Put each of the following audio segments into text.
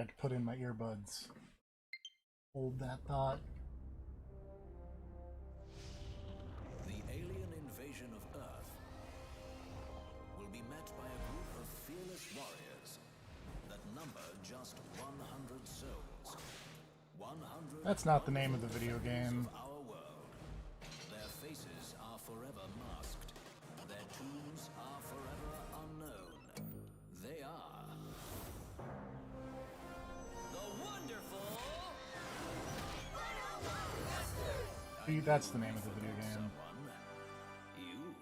Had to put in my earbuds. Hold that thought. The alien invasion of Earth will be met by a group of fearless warriors that number just 100 souls. 100 That's not the name of the video game. of our world. Their faces are forever masked. Their tombs are forever unknown. They are the wonderful. See, that's the name of the video game. You.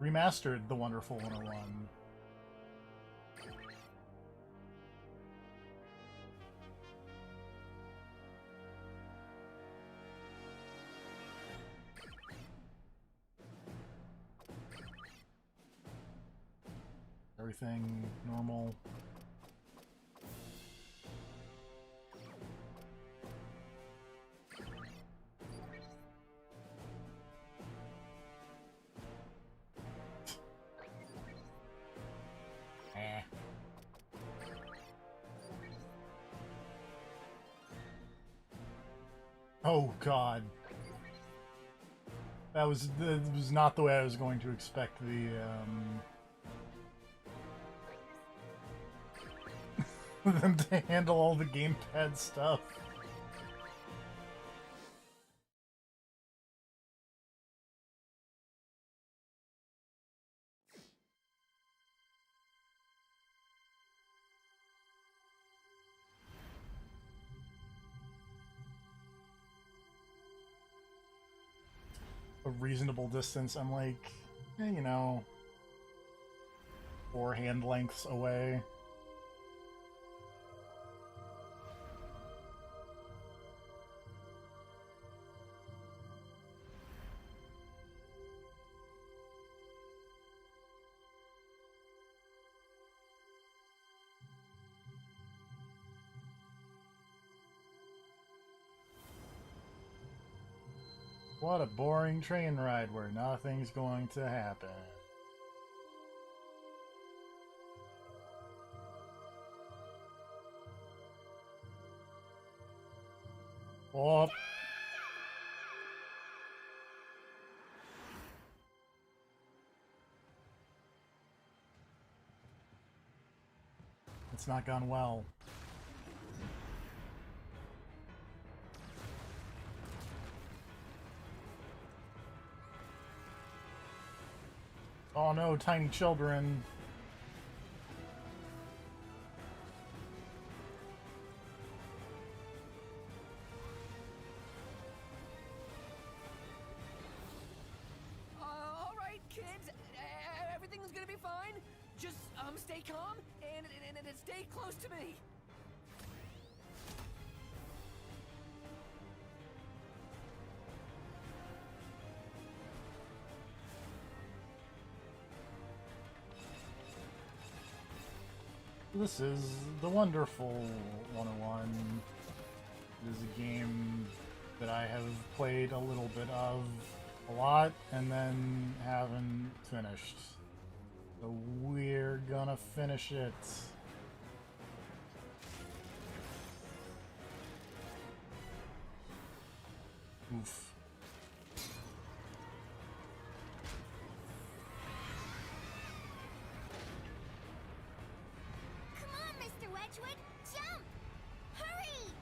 Remastered The Wonderful 101. Everything normal. Eh. Oh God. That was not the way I was going to expect them to handle all the gamepad stuff. A reasonable distance, I'm like, you know, 4 hand lengths away. What a boring train ride where nothing's going to happen. Oh. It's not gone well. Oh no, tiny children. All right, kids. Everything's gonna be fine. Just stay calm and stay close to me. This is The Wonderful 101. It is a game that I have played a little bit of a lot and then haven't finished. So we're gonna finish it. Oof. Come on, Mr. Wedgwood! Jump! Hurry!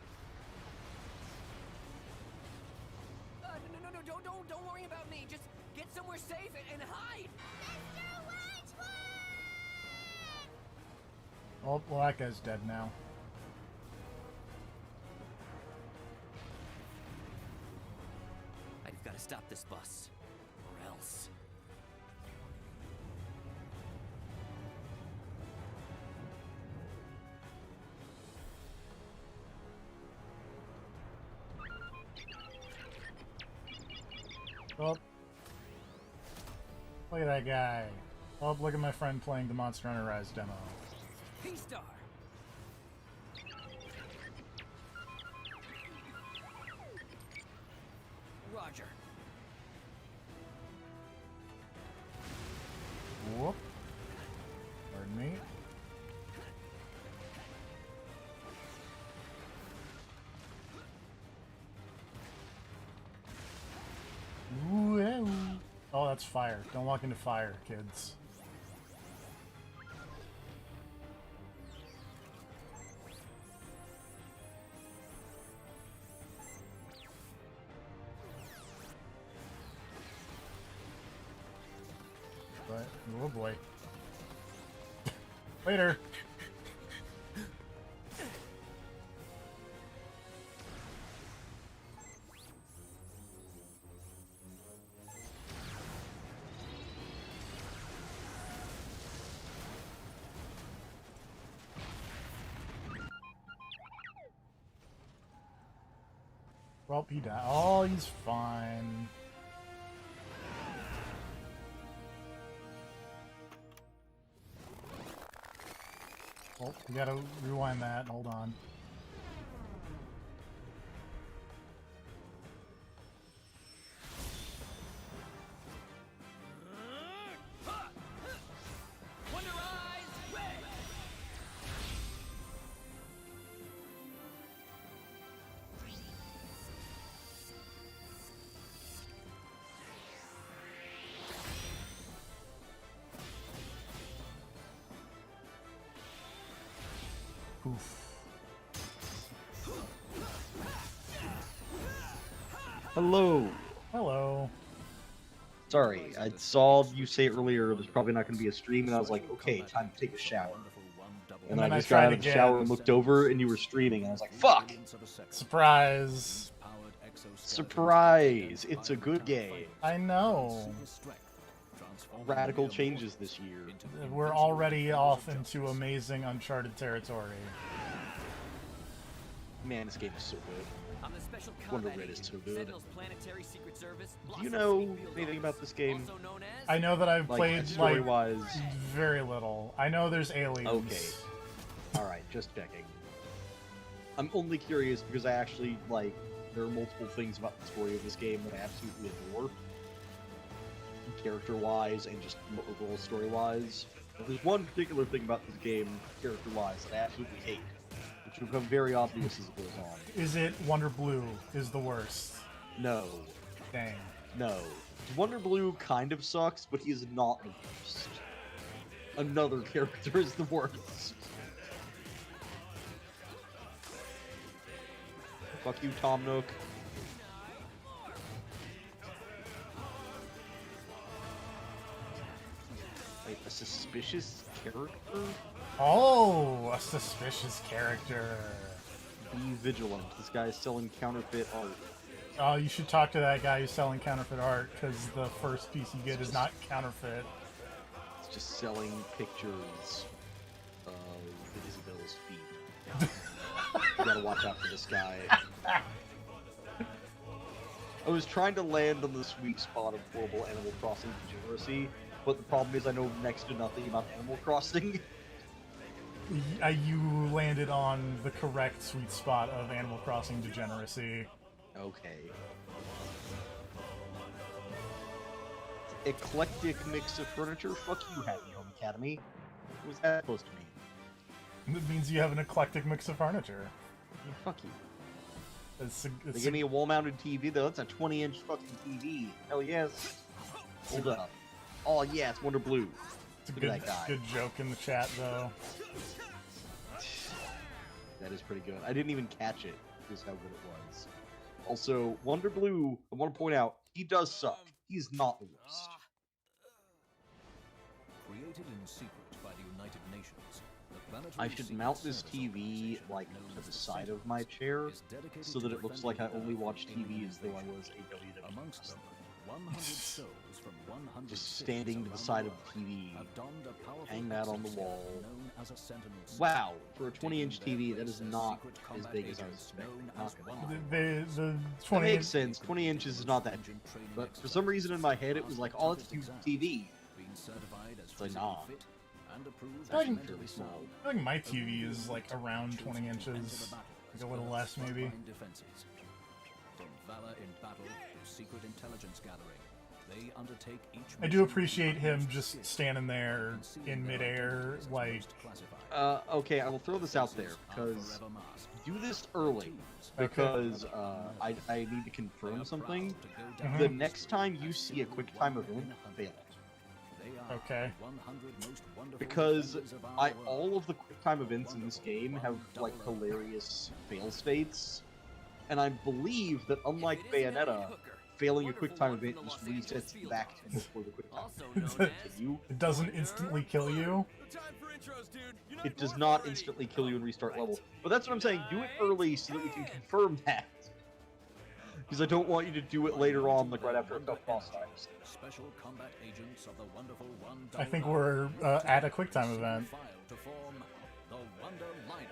No, don't worry about me. Just get somewhere safe and hide. Mr. Wedgwood! Oh, well, that guy's dead now. I've got to stop this bus, or else. Oh. Look at that guy. Oh, look at my friend playing the Monster Hunter Rise demo. P-Star. Roger. Whoop. Pardon me. that's fire. Don't walk into fire, kids. But, oh boy. Later. Well, he died. Oh, he's fine. Oh, we gotta rewind that. Hold on. Wonder Eyes, red! Poof. Hello. Hello. Sorry, I saw you say earlier there's probably not going to be a stream, and I was like, okay, time to take a shower. And then I I just got out tried of the again. shower and looked over, and you were streaming, and I was like, fuck! Surprise. Surprise! It's a good game. I know. Radical changes this year. We're already off into amazing uncharted territory. Man, this game is so good. I'm the special Wonder combat Red is agent, so good. Sentinel's Planetary Secret Service. Do you know anything about this game? Also known as I know that I've Like, played, story-wise? very little. I know there's aliens. Okay. Alright, just checking. I'm only curious because I actually, like, there are multiple things about the story of this game that I absolutely adore. Character-wise and just overall story-wise. There's one particular thing about this game, character-wise, that I absolutely hate, which will become very obvious as it goes on. Is it Wonder Blue is the worst? No. Dang. No. Wonder Blue kind of sucks, but he is not the worst. Another character is the worst. Fuck you, Tom Nook. Wait, a suspicious character? Oh, a suspicious character. Be vigilant. This guy is selling counterfeit art. Oh, you should talk to that guy who's selling counterfeit art, because the first piece you get is not counterfeit. It's just selling pictures of Isabella's feet. You gotta watch out for this guy. I was trying to land on the sweet spot of horrible Animal Crossing degeneracy, but the problem is I know next to nothing about Animal Crossing. You landed on the correct sweet spot of Animal Crossing degeneracy. Okay. Eclectic mix of furniture? Fuck you, Happy Home Academy. What was that supposed to mean? It means you have an eclectic mix of furniture. Yeah, fuck you. They gave me a wall-mounted TV, though. That's a 20-inch fucking TV. Hell yes. Hold up. Oh, yeah, it's Wonder Blue. It's a Look good, at that guy. good joke in the chat, though. That is pretty good. I didn't even catch it, just how good it was. Also, Wonder Blue, I want to point out, he does suck. He's not the worst. Created in secret by the United Nations, the planetary I should secret mount this service TV, organization like, known to as the the side Center of my chair, is dedicated so to that it looks defending like I only Earth watch from TV as though I invasion. was a WWE Amongst them, wrestler. 100 souls from 100 Just cities standing to the around side of world the TV, have donned a powerful hang that on the exoskeleton wall. known as a Sentinel suit. Wow, for a 20-inch Taking TV, their that is place not secret as combat big as I was agents expecting. known Not as gonna Wonder lie. The That 20 makes sense. 20 inches is not that big. But for some reason in my head, it was like, oh, that's a huge TV. being certified as It's like, physically nah. fit and approved It's as actually mentally fairly small. sound. I think my TV is like around 20 inches. Like a little less, maybe. Defenses. From valor in battle to secret intelligence gathering, they undertake each I do mission appreciate with him utmost just skill standing there and seeing in their midair, identities like, most classified. Okay, I will throw this out there, Are because forever masked. do this early, Okay. because I need to confirm something. The next time you see a QuickTime event, fail it. Okay. Because all of the QuickTime events in this game have, like, hilarious fail states. And I believe that, unlike Bayonetta, failing a QuickTime event just resets you back to before the QuickTime event continue. It doesn't instantly kill you. It does not instantly kill you and restart level. But that's what I'm saying, do it early so that we can confirm that. Because I don't want you to do it later on, like right after a tough boss fight. Special combat agents of the wonderful I think we're at a QuickTime event. to form the Wonder Liner.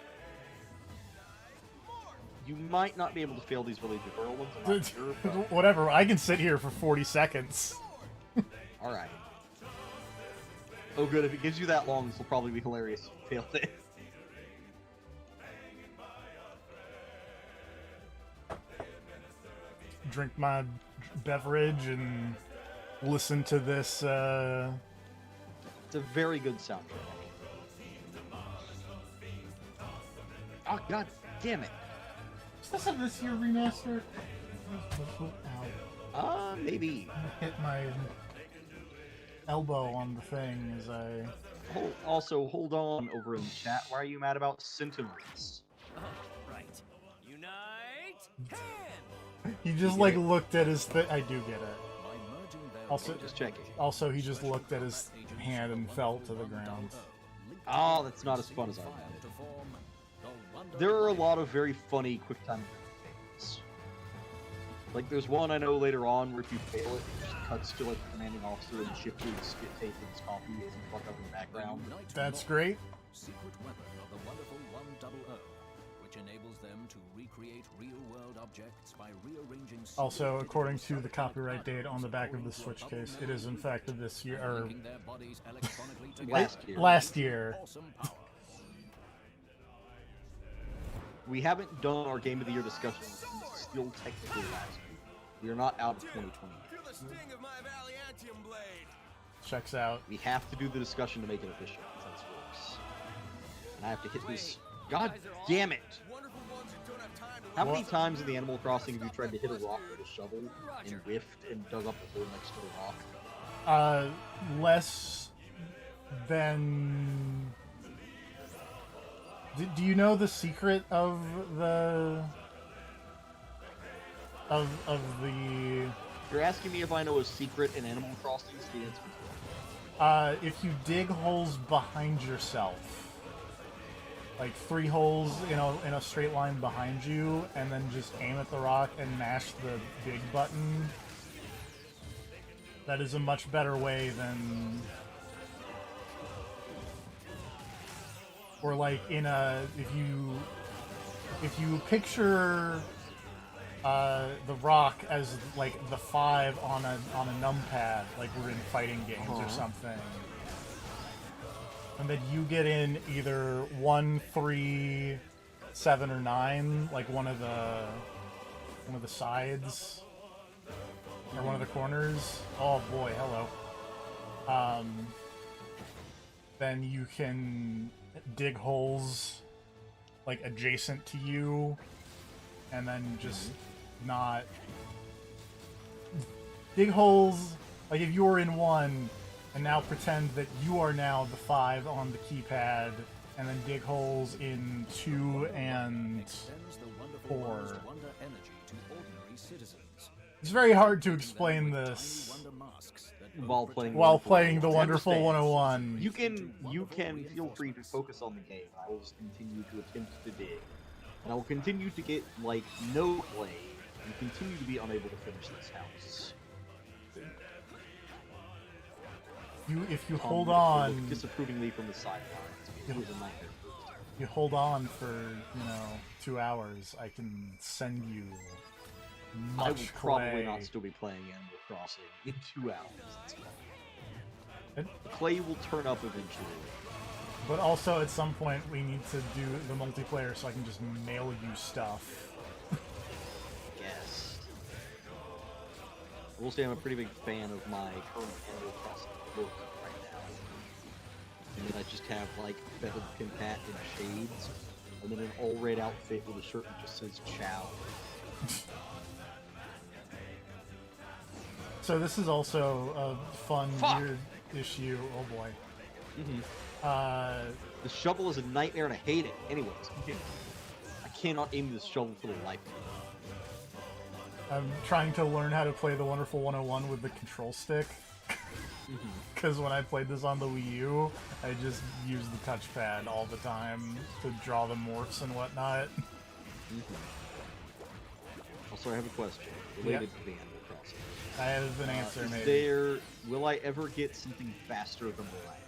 You might not be able to fail these really difficult ones, I'm not sure, but... Whatever, I can sit here for 40 seconds. Alright. Oh good, if it gives you that long, this will probably be hilarious if you failed it. Drink my beverage and listen to this, It's a very good soundtrack. Oh god damn it. Is this a this year remaster? Ow. Maybe. I hit my elbow on the thing as I... Also, hold on over in the chat. Why are you mad about Sentinels? Right. Unite! Hand! He just like looked at his thing. I do get it. By merging their Also, Just checking. also he just looked at his hand and fell to the ground. Oh, that's not as fun as I file wanted. to form the Wonder There are a Liner. lot of very funny QuickTime things. Like, there's one I know later on where if you fail it, it just cuts to like the commanding officer and shifter and spit tape and his coffee and fuck up in the background. Unite That's Law, great. secret weapon of the wonderful 100, which enables them to recreate real-world objects by rearranging. Also, according to the copyright date on the back of the Switch case, it is in fact of this year, or linking their bodies electronically together Last year. last year. with awesome power. We haven't done our Game of the Year discussion, it's still technically last year. We are not out of 2020 yet. Feel the sting of my Valiantium blade. Checks out. We have to do the discussion to make it official, that's how this works. And I have to hit this. God damn it! Wonderful ones who don't have time to How many times in the Animal Crossing have you tried to hit a rock with a shovel and whiffed and dug up the hole next to the rock? Less than... Do you know the secret of the... Of the... You're asking me if I know a secret in Animal Crossing? The answer is no. If you dig holes behind yourself, like 3 holes in a straight line behind you, and then just aim at the rock and mash the big button, that is a much better way than... Or like in a... If you picture... the rock as like the 5 on a numpad, like we're in fighting games or something, and then you get in either 1, 3, 7, or 9, like one of the sides or one of the corners. Oh boy, hello. Then you can dig holes like adjacent to you, and then just not dig holes. Like if you were in 1, and now pretend that you are now the 5 on the keypad, and then dig holes in 2 and Extends the wonderful 4. Wonder energy to ordinary citizens. It's very hard to explain Tiny this wonder masks that While both playing protect while Wonderful playing the 101. Wonderful Understand. 101. You can feel free to focus on the game. I will just continue to attempt to dig. And I will continue to get, like, no play, and continue to be unable to finish this house. If you Tom hold will on, look disapprovingly from the sidelines. It was a nightmare. you hold on for 2 hours, I can send you I will much probably clay. not still be playing Animal Crossing in 2 hours. That's fine. It- The clay will turn up eventually. But also, at some point, we need to do the multiplayer so I can just mail you stuff. Yes. I will say I'm a pretty big fan of my current Animal Crossing look right now. And then I just have like feathered pin hat and shades, and then an all red outfit with a shirt that just says "Chow." So this is also a fun, Fuck! weird issue. Oh boy. Mm-hmm. Uh, The shovel is a nightmare and I hate it. Anyways, continue. I cannot aim this shovel for the life of me. I'm trying to learn how to play the Wonderful 101 with the control stick. Because when I played this on the Wii U, I just used the touchpad all the time to draw the morphs and whatnot. Also, I have a question related to the Animal Crossing. I have an answer, maybe. Will I ever get something faster than the ladder?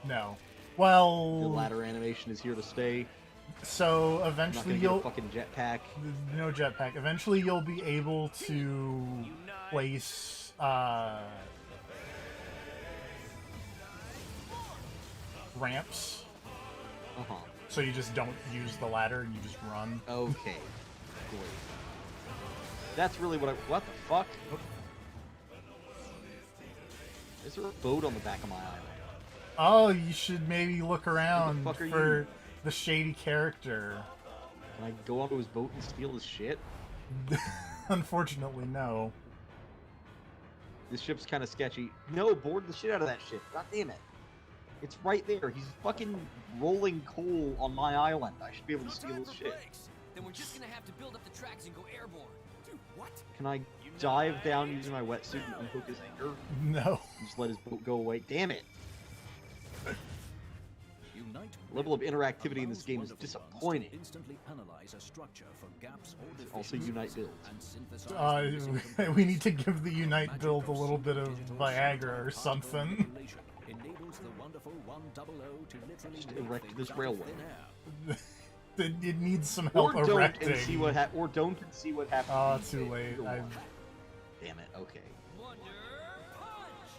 No. The Well, ladder animation is here to stay. so I'm not eventually gonna get a you'll... fucking jetpack. No jetpack. Eventually you'll be able to place, ramps. Uh-huh. So you just don't use the ladder and you just run. Okay. Great. That's really what I... What the fuck? Is there a boat on the back of my island? Oh, you should maybe look around fuck are for you? the shady character. Can I go onto his boat and steal his shit? Unfortunately, no. This ship's kind of sketchy. No, board the shit out of that ship. God damn it. It's right there. He's fucking rolling coal on my island. I should be able to No steal time his for shit. breaks. Then we're just gonna have to build up the tracks and go airborne. Dude, what? Can I dive down using my wetsuit and unhook his anchor? No. And just let his boat go away? Damn it. Unite Level of interactivity in allows this game is Wonderful Ones to disappointing. instantly analyze a structure for gaps or Also, deficiencies Unite build. and synthesize the missing We components. need to give the Unite Magic build a of little bit of digital Viagra or particle something. manipulation enables the wonderful 100 to literally Just make erect things this out of railway. thin air. It needs some Or help don't erecting. and see what or don't and see what happens. Oh, when you too late. either I... one. Damn it. Okay. Wonder Punch!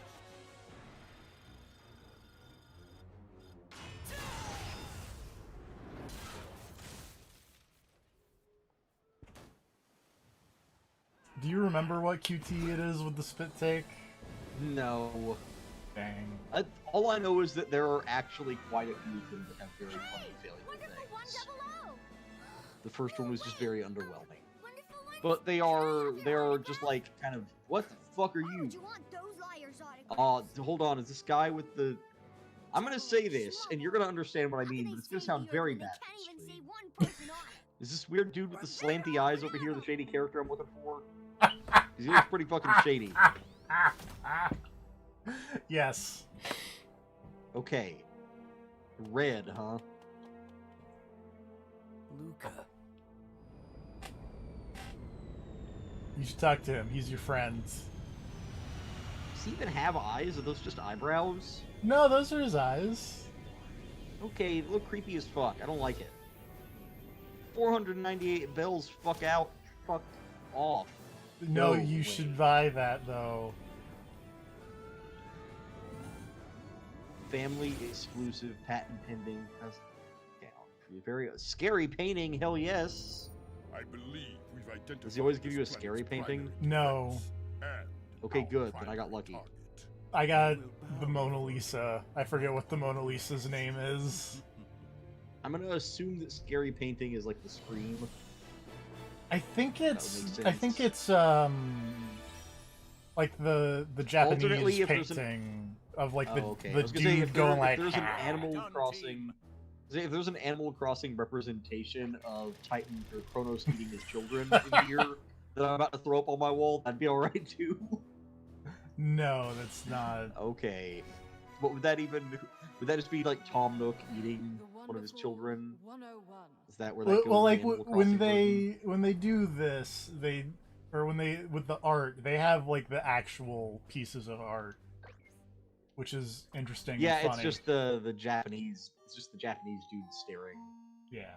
Do you remember what QT it is with the spit take? No. Dang. All I know is that there are actually quite a few of them that have very funny failure Wonderful things. 100! The first one was just very underwhelming. Wonderful But they are just like kind of, what the fuck are Why you? would you want those liars autographs? Hold on, is this guy with the... I'm gonna say this, and you're gonna understand what I How can mean, they but it's gonna say sound the very Earth when bad. they can't even say one person on it? Is this weird dude with the slanty eyes over here the shady character I'm looking for? 'Cause he looks pretty fucking shady. Yes. Okay. Red, huh? Luca. You should talk to him. He's your friend. Does he even have eyes? Are those just eyebrows? No, those are his eyes. Okay, they look creepy as fuck. I don't like it. 498 bells, fuck out. Fuck off. No, No you way. should buy that, though. Family exclusive, patent pending. Down. Very scary painting, hell yes. I believe we've identified. Does he always give this you a planet's scary painting? primary No. and Okay, our good, then I got primary lucky. target. I got the Mona Lisa. I forget what the Mona Lisa's name is. I'm gonna assume that scary painting is like the Scream. I think would it's. make I think sense. it's like the Japanese Alternately, if there's an- painting of like Oh, the okay. I the was gonna say, dude if going there- like. if there's an "Ah." Animal Done, Crossing, if there's an Animal Crossing representation of Titan or Kronos eating his children in here that I'm about to throw up on my wall, that'd be alright too. No, that's not. Okay. What would that even? Would that just be like Tom Nook eating The one of his wonderful children? 101. Is that where that Well, goes? well, in like the Animal when Crossing they when they do this, they or when they with the art, they have like the actual pieces of art, which is interesting. Yeah, and it's funny. just the Japanese. It's just the Japanese dude staring. Yeah.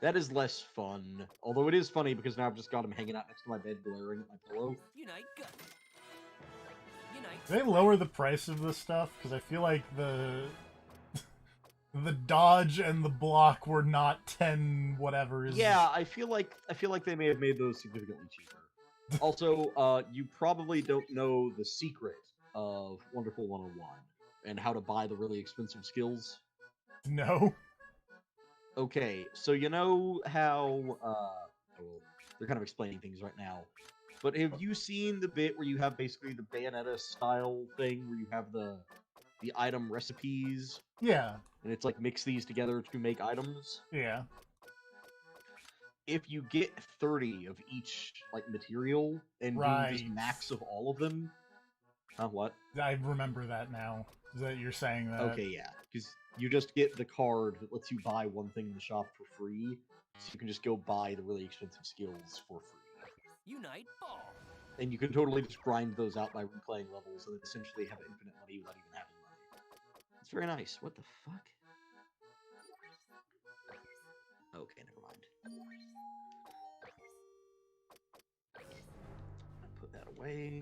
That is less fun. Although it is funny because now I've just got him hanging out next to my bed, glaring at my pillow. Unite gun. Unite. Did they lower the price of this stuff? Because I feel like the dodge and the block were not 10 whatever's. Yeah, I feel like they may have made those significantly cheaper. Also, you probably don't know the secret of Wonderful 101 and how to buy the really expensive skills. No. Okay, so you know how well, they're kind of explaining things right now. But have you seen the bit where you have basically the Bayonetta style thing where you have the item recipes Yeah. and it's like mix these together to make items? Yeah. If you get 30 of each like material and do just Right. max of all of them, what? I remember that now. That you're saying that. Okay, yeah, because you just get the card that lets you buy one thing in the shop for free, so you can just go buy the really expensive skills for free. Unite ball. And you can totally just grind those out by replaying levels and essentially have infinite money without even having money. It's very nice. What the fuck? Okay, never mind. Put that away.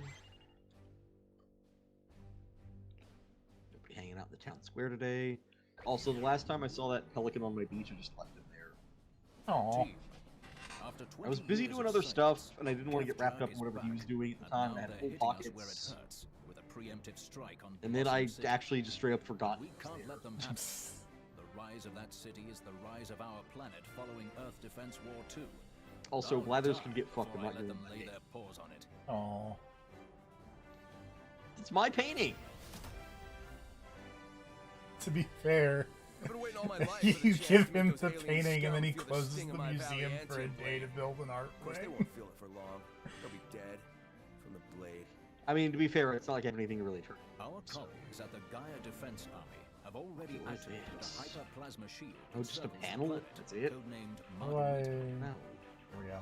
Nobody hanging out in the town square today. Also, the last time I saw that pelican on my beach, I just left him there. Aw. I was busy doing other stuff, and I didn't want to get wrapped up in whatever he was doing at the time. I had full pockets. And then I actually just straight up forgot. We can't let them have it. The rise of that city is the rise of our planet following Earth Defense War 2. Also, I'll Blathers die can get fucked. I'm before not I let doing them lay their paws on it. Aw. It's my painting. To be fair, I've been waiting all my life for the you chance give to make him those the alien painting and then he scum feel the closes sting the of my museum for a Valiantium day to blade. build an art Of course, they way. won't feel it for long. They'll be dead from the blade. I mean, to be fair, it's not like I have anything to really turn. Our colleagues at the Gaia Defense Army have already What is activated this? a hyperplasma shield. Oh, that just a circles the panel? planet, That's it? codenamed How do I... Margarita. No. There we go.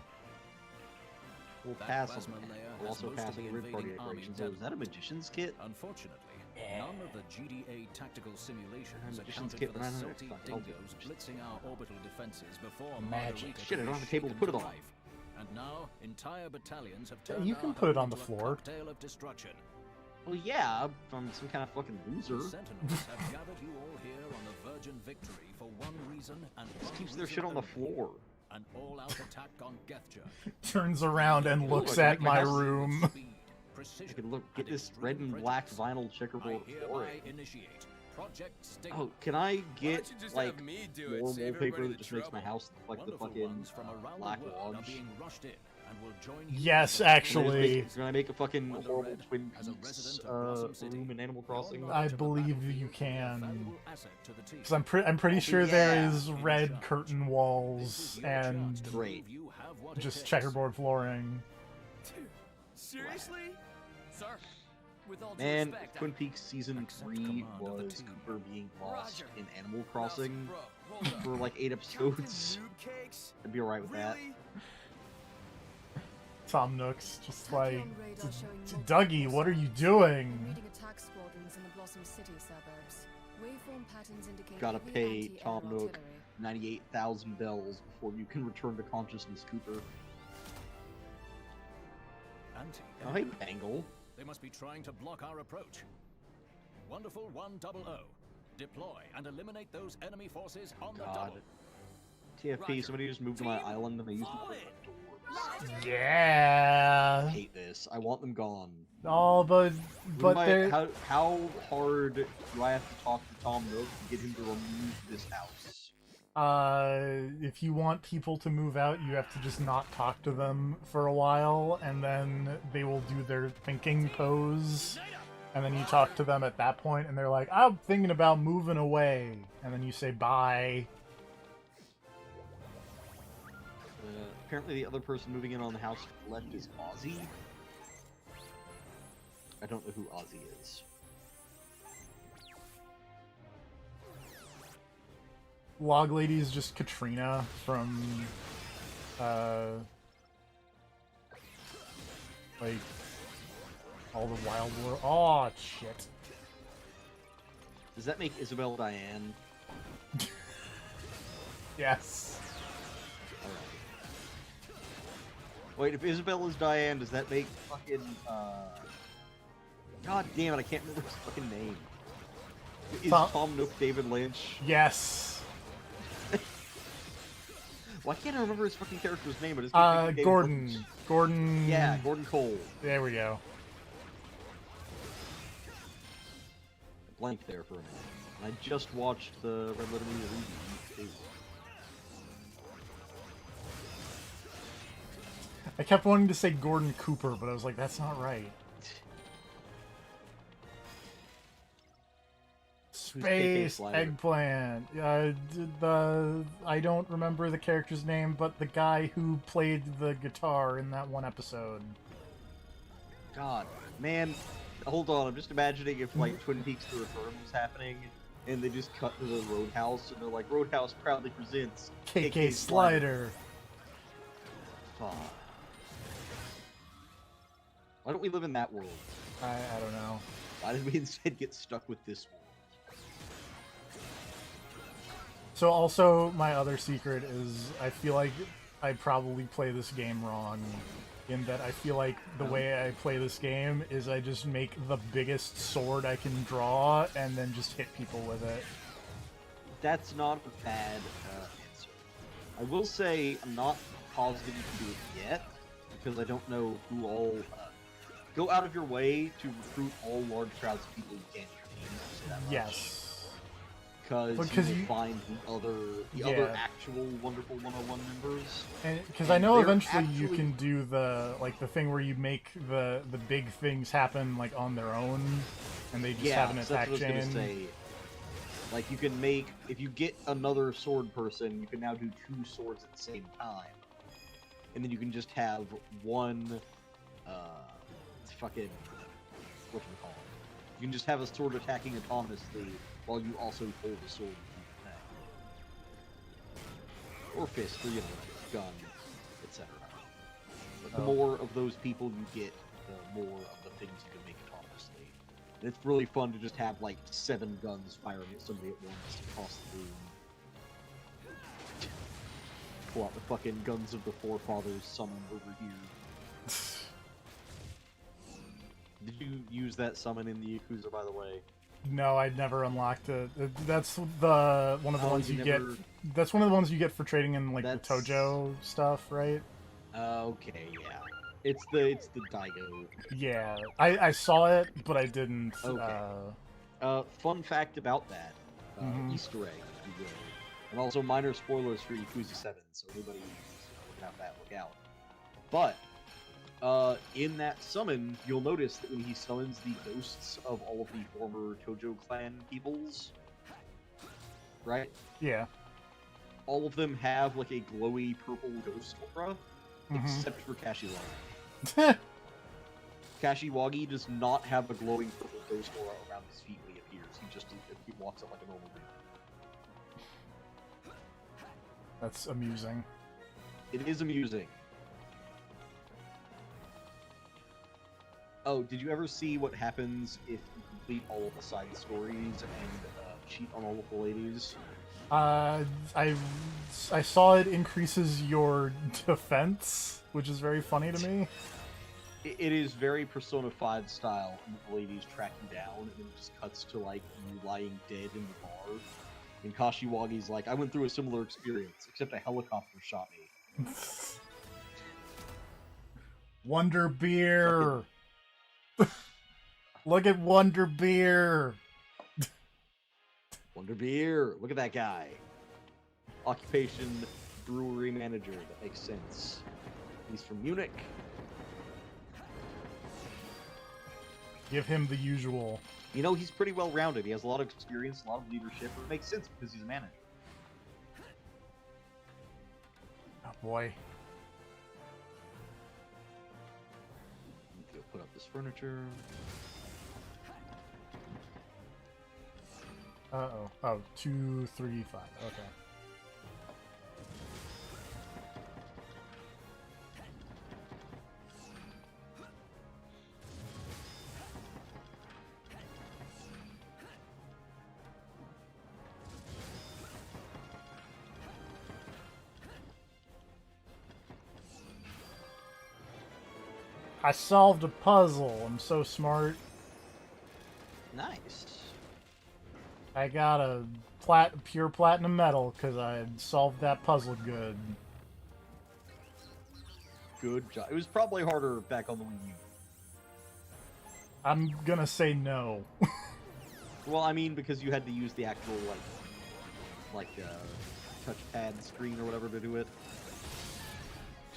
We'll That pass on plasma that. layer We'll has also most pass of on the the Red Party invading army operations. So is that a dead. magician's kit? Unfortunately, none of the GDA tactical simulations Magician's accounted kit for the running. salty Fuck it, I'll do it. dingoes blitzing our orbital defenses before Magic. Margarita Shit, I could don't be have a table to shaken put it on. life. And now, entire battalions have Yeah, turned you can our put it home on the into a floor. cocktail of destruction. Well, yeah, I'm some kind of fucking The loser. Sentinels have gathered you all here on the Virgin Victory for one reason and Just one keeps their reason shit on the only. floor. An all-out attack on Gethjer. Turns around and looks I at can make my my house- room. Speed, I precision, can look, get and this red and extreme black prejudice. vinyl I checkerboard hereby flooring. initiate Project Stigma. Oh, can I Why get don't you just like have me do it? more Save wallpaper everybody that the just makes my trouble. house look like the Wonderful fucking ones from around Black the world are Lodge? being rushed in and will join you Yes, in the- actually. Can I make a fucking Wonder horrible Red, Twin as a Peaks resident of Blossom City, room in Animal your Crossing? knowledge I of the believe battlefield you will be a can. valuable asset to the team. Because I'm pretty sure yeah. there is In red charge. curtain This walls is your and chance to Great. prove you have what it just takes. checkerboard flooring. Dude, seriously? Sir, with all due Man, respect, Twin Peaks Season Accept 3 command of the was team. Cooper being lost Roger. in Animal Crossing Bro, hold up. for like 8 episodes. Noob cakes? I'd be alright with that. Really? Tom Nook's just like, Tachyon radar showing multiple Dougie, what are you doing? reading attack squadrons in the Blossom City suburbs. Waveform patterns indicate Gotta heavy pay anti-air Tom Nook artillery. 98,000 bells before you can return to consciousness, Cooper. Oh, hey, Bangle. They must be trying to block our approach. Wonderful 100. Deploy and eliminate those enemy forces on the God. double. TFP, somebody just moved to my island and they used to put my door. Yeah. I hate this. I want them gone. Oh, but they're How hard do I have to talk to Tom Nook to get him to remove this house? if you want people to move out, you have to just not talk to them for a while, and then they will do their thinking pose, and then you talk to them at that point, and they're like, I'm thinking about moving away, and then you say bye. Apparently the other person moving in on the house left is Ozzy. I don't know who Ozzy is. Log Lady is just Katrina from, like, all the Wild World. Oh, shit. Does that make Isabel Diane? Yes. Wait, if Isabel is Diane, does that make fucking, God damn it, I can't remember his fucking name. Is Tom- Tom Nook David Lynch? Yes. Well, I can't remember his fucking character's name, but his name Gordon. Gordon. Yeah, Gordon Cole. There we go. Blank there for a minute. I just watched the Red Letter Media review. I kept wanting to say Gordon Cooper, but I was like, that's not right. Space Eggplant. I don't remember the character's name, but the guy who played the guitar in that one episode. God, man, hold on. I'm just imagining if like Twin Peaks: The Return was happening, and they just cut to the Roadhouse, and they're like, "Roadhouse proudly presents KK Slider." Fuck. Why don't we live in that world? I don't know. Why did we instead get stuck with this world? So also, my other secret is I feel like I probably play this game wrong, in that I feel like the way I play this game is I just make the biggest sword I can draw and then just hit people with it. That's not a bad answer. I will say I'm not positive you can do it yet, because I don't know who all... go out of your way to recruit all large crowds of people you can in your team. I'll say that much. Yes. Because you will find the other actual Wonderful 101 members. Because I know eventually you can do the thing where you make the big things happen like on their own, and they just have an attack chain. That's what I was gonna say. Like you can make, if you get another sword person, you can now do 2 swords at the same time, and then you can just have one, fucking whatchamacallit. You can just have a sword attacking autonomously, while you also hold a sword to attack. Or fist, or, gun, etc. But the more of those people you get, the more of the things you can make autonomously. And it's really fun to just have, like, 7 guns firing at somebody at once across the room. Pull out the fucking Guns of the Forefathers summon over here. Did you use that summon in the Yakuza, by the way? No, I'd never unlocked it. That's the one of the ones you get. That's one of the ones you get for trading in like the Tojo stuff, right? Okay, yeah. It's the Daigo. Yeah, I saw it, but I didn't. Okay. Fun fact about that: Easter egg, if you will, and also minor spoilers for Yakuza 7. So anybody who's looking out that, look out. But in that summon, you'll notice that when he summons the ghosts of all of the former Tojo clan peoples, right? Yeah. All of them have like a glowy purple ghost aura, except for Kashiwagi. Kashiwagi does not have a glowing purple ghost aura around his feet when he appears. He walks up like a normal dude. That's amusing. It is amusing. Oh, did you ever see what happens if you complete all of the side stories and cheat on all of the ladies? I saw it increases your defense, which is very funny to me. It is very Persona 5 style. The ladies track you down, and then it just cuts to like you lying dead in the bar. And Kashiwagi's like, I went through a similar experience, except a helicopter shot me. Wonder Beer! Look at Wonder Beer! Wonder Beer! Look at that guy. Occupation, brewery manager. That makes sense. He's from Munich. Give him the usual. You know, he's pretty well-rounded. He has a lot of experience, a lot of leadership. It makes sense because he's a manager. Oh boy. Go put up this furniture. Uh-oh. Oh, 2, 3, 5. Okay. I solved a puzzle. I'm so smart. Nice. I got a pure platinum medal because I solved that puzzle good. good job. It was probably harder back on the Wii U. I'm gonna say no. Well, I mean, because you had to use the actual, touchpad screen or whatever to do it.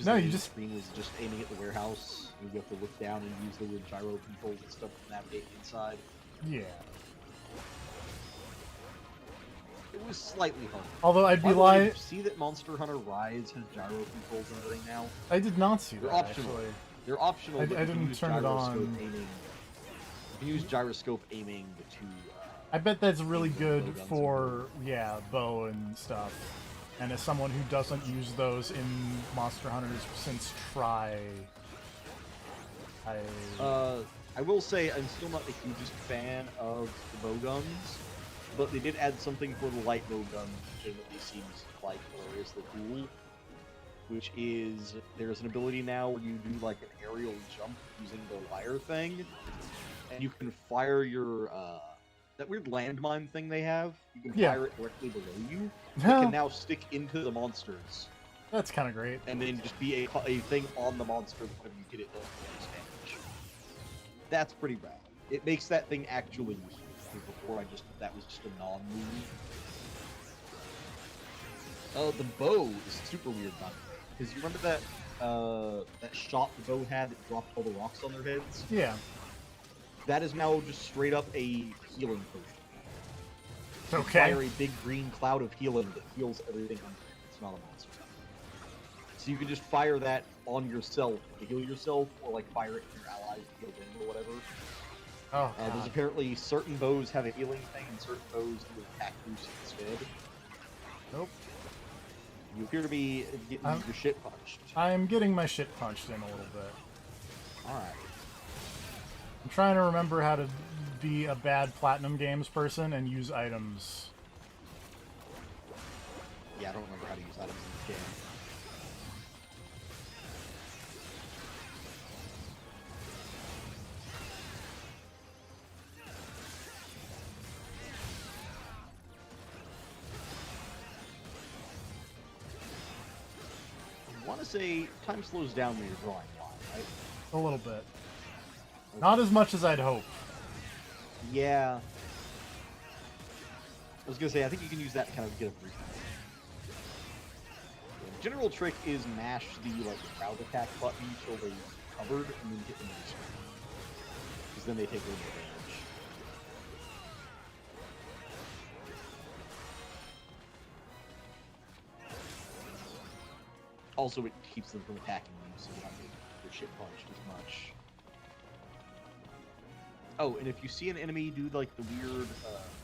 No, the you main just- screen was just aiming at the warehouse. And you have to look down and use the weird gyro controls and stuff to navigate inside. Yeah. It was slightly harder. Although I'd By be the way, lying. see that Monster Hunter Rise has gyro controls and everything now? I did not see They're that, optional. actually. They're optional, I but you can didn't use turn it gyroscope on. aiming. You can use gyroscope aiming to. I bet that's really Aim with good bow guns for, yeah, bow and stuff. And as someone who doesn't use those in Monster Hunters since Try, I will say I'm still not the hugest fan of the bow guns, but they did add something for the light bow gun, which legitimately seems like hilariously cool. Which is there's an ability now where you do like an aerial jump using the wire thing, and you can fire your that weird landmine thing they have. You can Yeah. fire it directly below you. It Yeah. can now stick into the monsters, that's kind of great. and then just be a thing on the monster when you hit it does damage. That's pretty rad. It makes that thing actually useful. Because before that was just a non-move. The bow is super weird, by the way. Because you remember that shot the bow had that dropped all the rocks on their heads? Yeah. That is now just straight up a healing potion. You Okay. fire a big green cloud of healing that heals everything under it. It's not a monster. So you can just fire that on yourself to heal yourself, or like fire it at your allies to heal them or whatever. Oh, There's God. apparently certain bows have a healing thing, and certain bows do attack boost instead. Nope. You appear to be getting your shit punched. I'm getting my shit punched in a little bit. Alright. I'm trying to remember how to be a bad Platinum Games person and use items. Yeah, I don't remember how to use items in this game. I want to say time slows down when you're drawing line, right? A little bit. Not as much as I'd hope. Yeah. I was gonna say, I think you can use that to kind of get a brief. The general trick is mash the crowd attack button till they're covered, and then hit them with the screen. Because then they take a little more damage. Also, it keeps them from attacking you, so you don't get your shit punched as much. Oh, and if you see an enemy do like the weird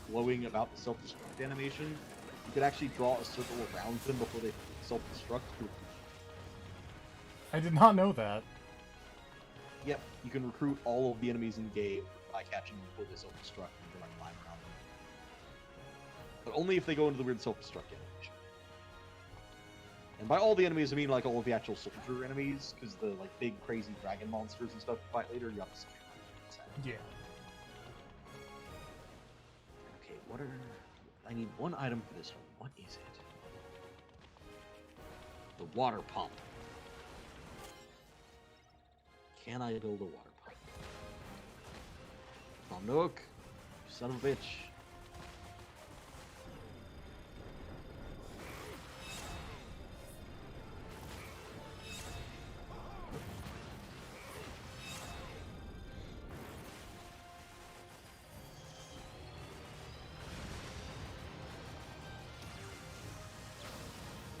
glowing about the self-destruct animation, you could actually draw a circle around them before they self-destruct. I did not know that. Yep, you can recruit all of the enemies in the game by catching them before they self-destruct and drawing a line around them. But only if they go into the weird self-destruct animation. And by all the enemies, I mean like all of the actual soldier enemies, because the like big crazy dragon monsters and stuff you fight later, you have to secure them. Yeah. Okay, what are... I need one item for this one. What is it? The water pump. Can I build a water pump? Tom Nook, you son of a bitch.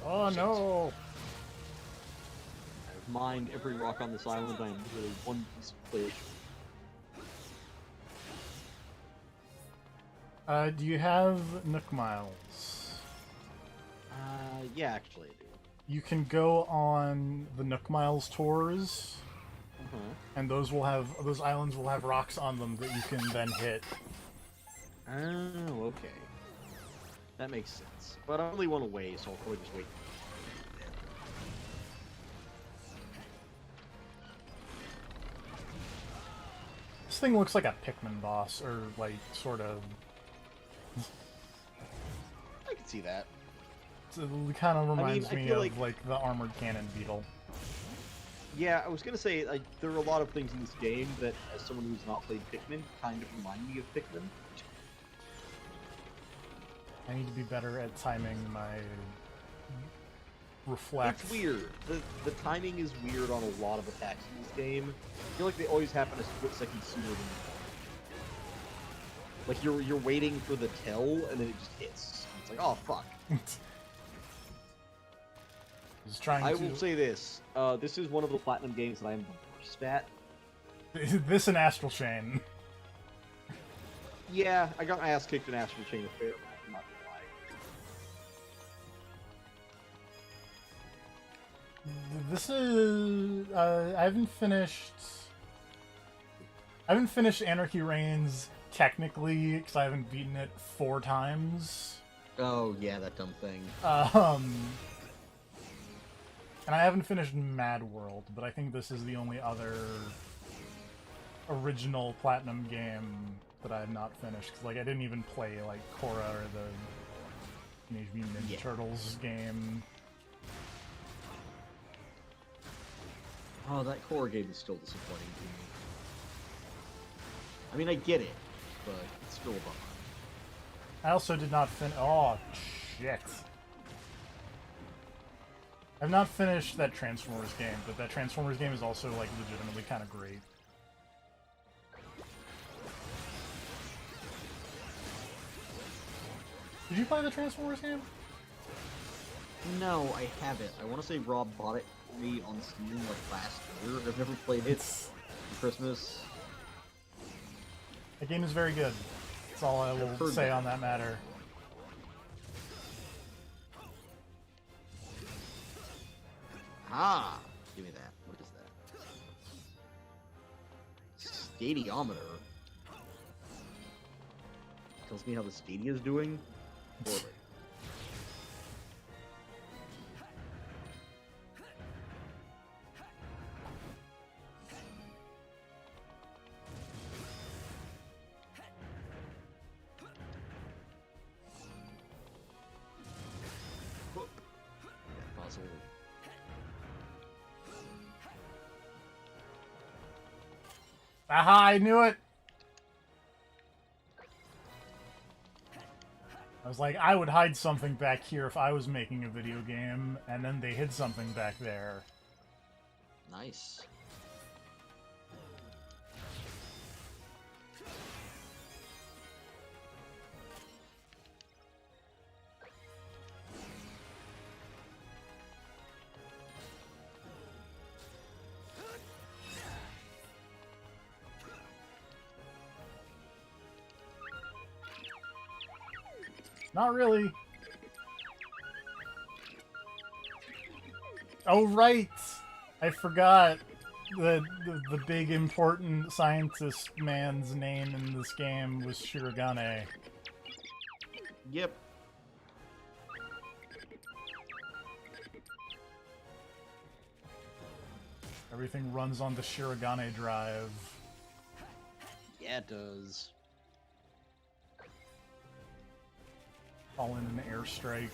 Oh no! I've mined every rock on this island. I am literally one piece of clay. Do you have Nook Miles? Yeah, actually I do. You can go on the Nook Miles tours, and those islands will have rocks on them that you can then hit. Oh, okay. That makes sense. But I only want to wait, so I'll probably just wait. This thing looks like a Pikmin boss, or like sort of. I can see that. It kind of reminds I me feel of like the armored cannon beetle. Yeah, I was gonna say, like, there are a lot of things in this game that, as someone who's not played Pikmin, kind of remind me of Pikmin. I need to be better at timing my reflex. It's weird. The timing is weird on a lot of attacks in this game. I feel like they always happen a split second sooner than you want. Like, you're waiting for the tell, and then it just hits. It's like, oh, fuck. Just trying I to... will say this. This is one of the Platinum games that I am the worst at. This and Astral Chain. Yeah, I got my ass kicked in Astral Chain a fair amount, I'm not gonna lie. This is... I haven't finished Anarchy Reigns technically, because I haven't beaten it 4 times. Oh, yeah, that dumb thing. And I haven't finished Mad World, but I think this is the only other original Platinum game that I have not finished. Because, like, I didn't even play, like, Korra or the Teenage Mutant Ninja Turtles game. Oh, that Korra game is still disappointing to me. I mean, I get it, but it's still a bummer. I also did not oh, shit. I've not finished that Transformers game, but that Transformers game is also, like, legitimately kind of great. Did you play the Transformers game? No, I haven't. I want to say Rob bought it for me on Steam, like, last year. I've never played it for Christmas. That game is very good. That's all I will say on that matter. Ah! Give me that. What is that? Stadiometer. Tells me how the Stadia is doing. Poorly. Puzzle. Aha, I knew it! I was like, I would hide something back here if I was making a video game, and then they hid something back there. Nice. Not really. Oh, right! I forgot that the big important scientist man's name in this game was Shirogane. Yep. Everything runs on the Shirogane drive. Yeah, it does. All in an airstrike.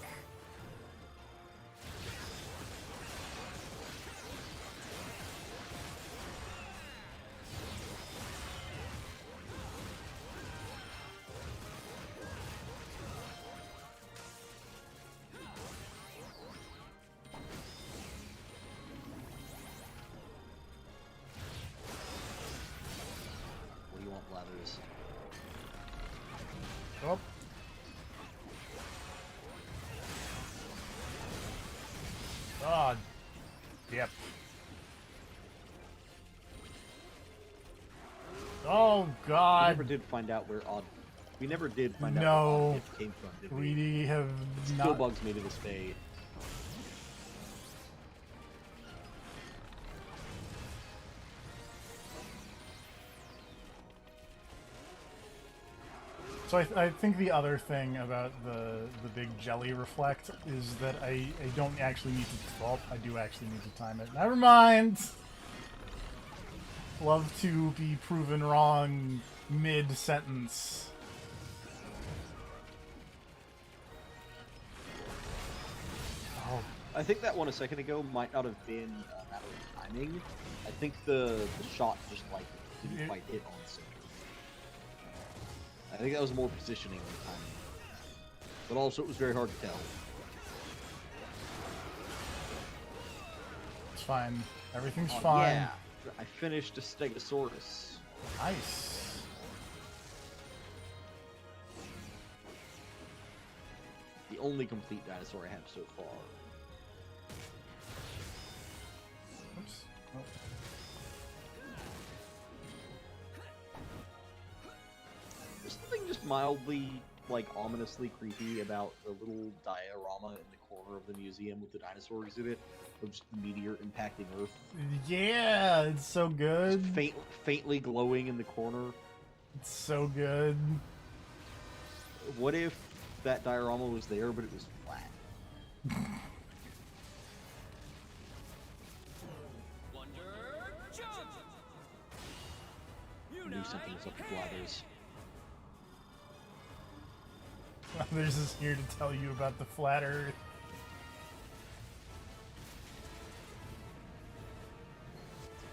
What do you want, Blathers? Oh. God. Yep. Oh God. We never did find out where Odd. We never did find out where No. Odd Gift came from, did we? We have Still not. bugs me to this day. So I think the other thing about the big jelly reflect is that I don't actually need to. Well, I do actually need to time it. Never mind. Love to be proven wrong mid-sentence. Oh I think that one a second ago might not have been a matter of timing. I think the shot just like didn't quite hit on center. I think that was more positioning than timing. But also it was very hard to tell. It's fine. Everything's Oh, fine. yeah, I finished a Stegosaurus. Nice. The only complete dinosaur I have so far. Oops. Nope. There's something just mildly, like, ominously creepy about the little diorama in the corner of the museum with the dinosaur exhibit of just the meteor impacting Earth. Yeah, it's so good. Just faintly glowing in the corner. It's so good. What if that diorama was there, but it was flat? Wonder jump. I knew something was up with Blathers. There's this here to tell you about the flat Earth.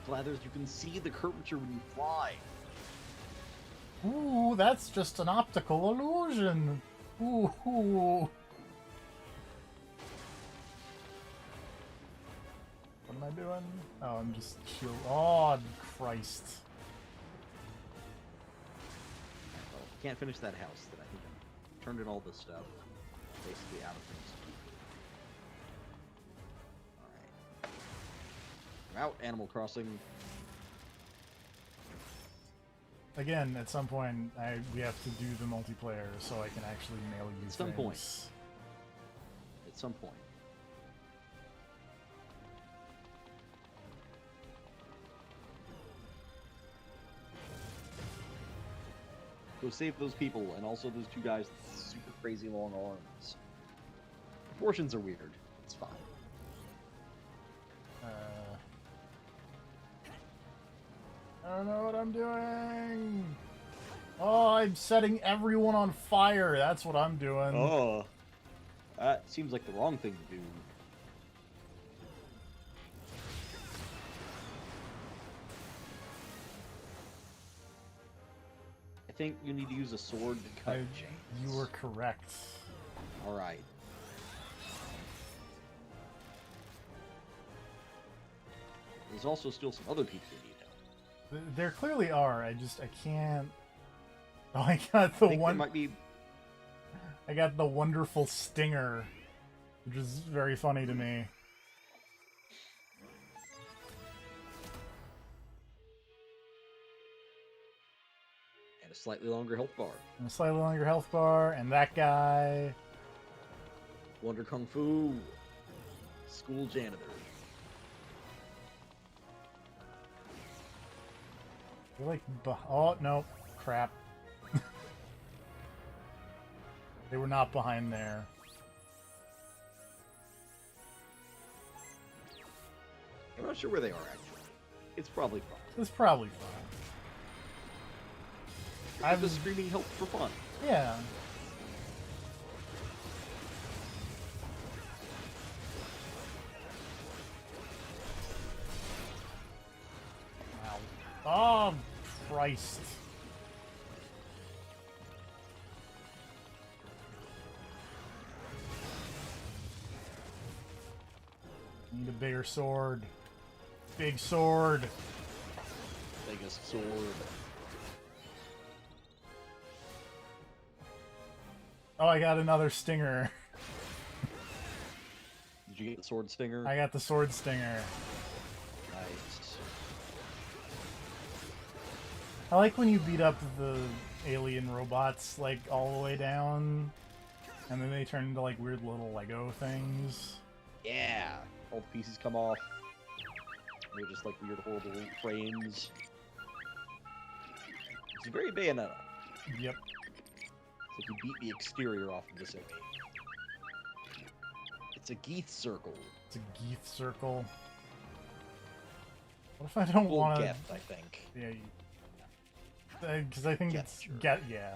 Blathers, you can see the curvature when you fly. Ooh, that's just an optical illusion. Ooh. What am I doing? Oh, I'm just shield. Oh, Christ. Well, can't finish that house that I think I turned in all this stuff. Basically out of things to do. Alright. I'm out, Animal Crossing. Again, at some point, we have to do the multiplayer so I can actually mail you At some things. point. At some point. Go save those people, and also those two guys with super crazy long arms. Proportions are weird. It's fine. I don't know what I'm doing. Oh, I'm setting everyone on fire. That's what I'm doing. Oh. That seems like the wrong thing to do. I think you need to use a sword to cut chains. You were correct. Alright. There's also still some other people who need help. There clearly are. I can't. Oh, I got I the think one. there might be... I got the wonderful stinger, which is very funny to me. And a slightly longer health bar. And a slightly longer health bar, and that guy. Wonder Kung Fu. School janitor. They're like, oh no, crap. They were not behind there. I'm not sure where they are, actually. It's probably fine. It's probably fine. I've just screaming help for fun. Yeah. Wow. Oh, Christ. Need a bigger sword. Big sword. Biggest sword. Oh, I got another stinger. Did you get the sword stinger? I got the sword stinger. Nice. I like when you beat up the alien robots, like, all the way down, and then they turn into, like, weird little Lego things. Yeah! All the pieces come off. They're just, like, weird, horrible frames. It's very Bayonetta. Yep. It's like you beat the exterior off of this enemy. It's a Geeth circle. It's a Geeth circle. What if I don't Full want to... Geth, I think. Yeah, because I think Geth, it's... sure. Yeah.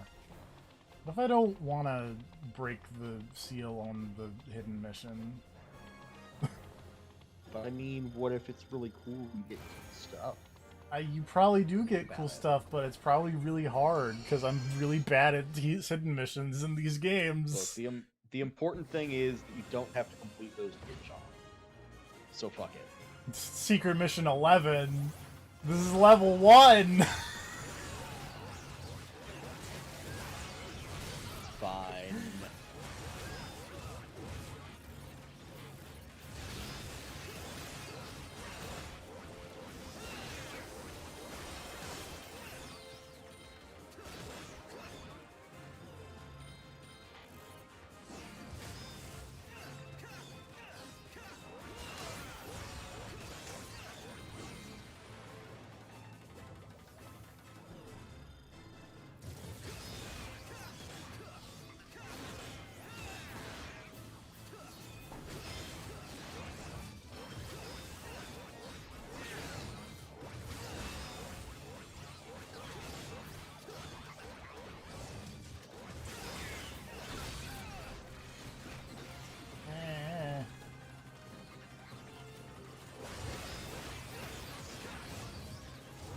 What if I don't want to break the seal on the hidden mission? But I mean, what if it's really cool and you get stuff? You probably do get cool stuff, but it's probably really hard because I'm really bad at these hidden missions in these games. Look, the important thing is that you don't have to complete those to get Sean. So fuck it. Secret Mission 11. This is level 1! Fine.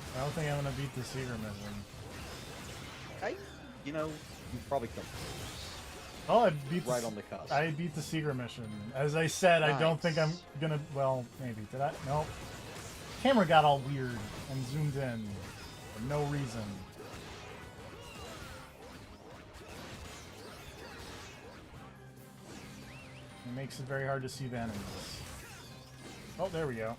I don't think I'm gonna beat the secret mission. You know, you probably come Oh, I beat right on the cusp. I beat the secret mission. As I said, I don't think I'm gonna. Well, maybe did I? Nope. Camera got all weird and zoomed in for no reason. It makes it very hard to see the enemies. Oh, there we go.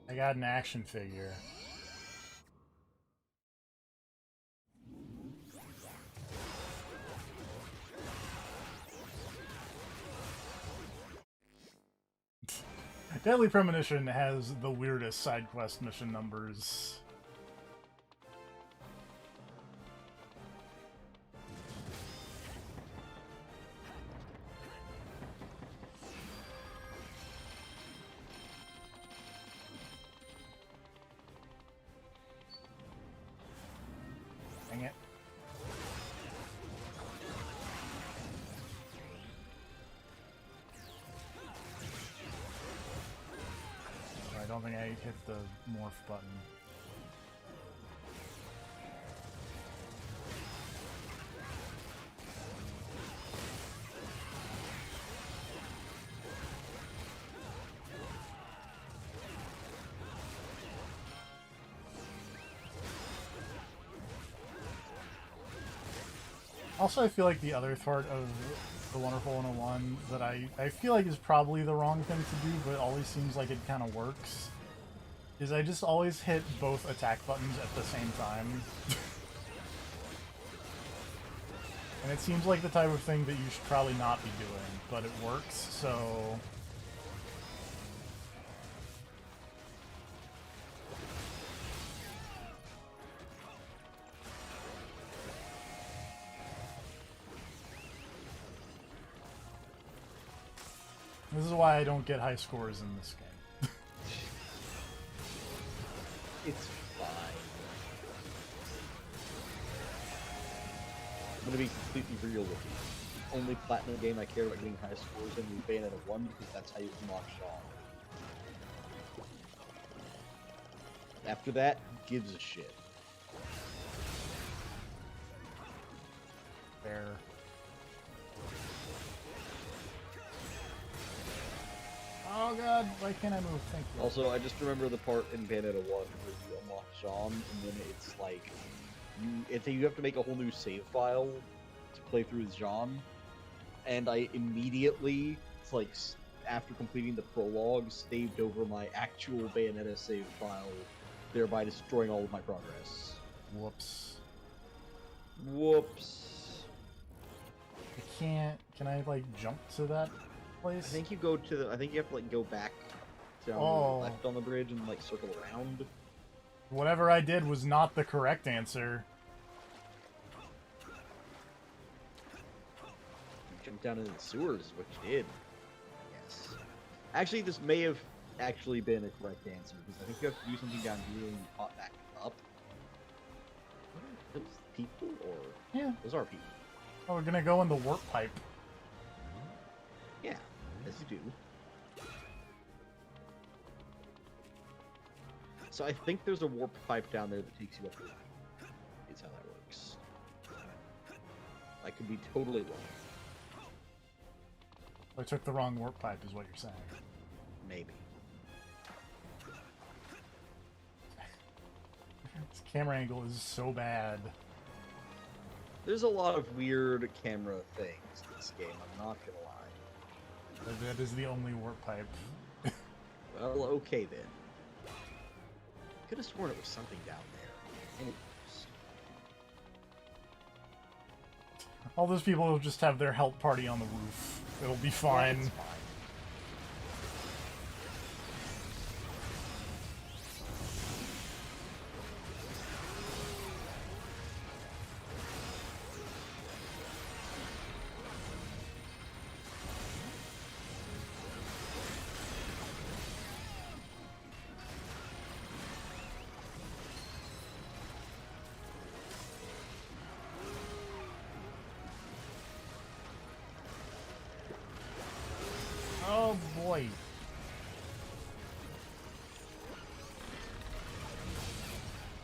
I got an action figure. Deadly Premonition has the weirdest side quest mission numbers. Dang it. I don't think I hit the morph button. Also, I feel like the other part of the Wonderful 101 that I feel like is probably the wrong thing to do, but always seems like it kind of works, is I just always hit both attack buttons at the same time. And it seems like the type of thing that you should probably not be doing, but it works, so... This is why I don't get high scores in this game. It's fine. I'm gonna be completely real with you. The only platinum game I care about getting high scores in is Bayonetta 1 because that's how you unlock Shaw. After that, who gives a shit? Fair. Oh god, why can't I move? Thank you. Also, I just remember the part in Bayonetta 1 where you unlock Jean, and then it's like, you have to make a whole new save file to play through as Jean, and I immediately, it's like, after completing the prologue, saved over my actual Bayonetta save file, thereby destroying all of my progress. Whoops. Whoops. I can't... Can I, like, jump to that place? I think you go to the, I think you have to, like, go back down left on the bridge and, like, circle around. Whatever I did was not the correct answer. Jump down into the sewers is what you did. Yes. Actually, this may have actually been a correct answer, because I think you have to do something down here and you pop back up. What are those people, or... Yeah. Those are people. Oh, we're gonna go in the warp pipe. Yeah, as you do. So I think there's a warp pipe down there that takes you up the line. Is how that works. I could be totally wrong. I took the wrong warp pipe, is what you're saying. Maybe. This camera angle is so bad. There's a lot of weird camera things in this game, I'm not gonna lie. That is the only warp pipe. Well, okay then. Could have sworn it was something down there. Anyways. All those people will just have their help party on the roof. It'll be fine. Yeah, it's fine. Oh boy.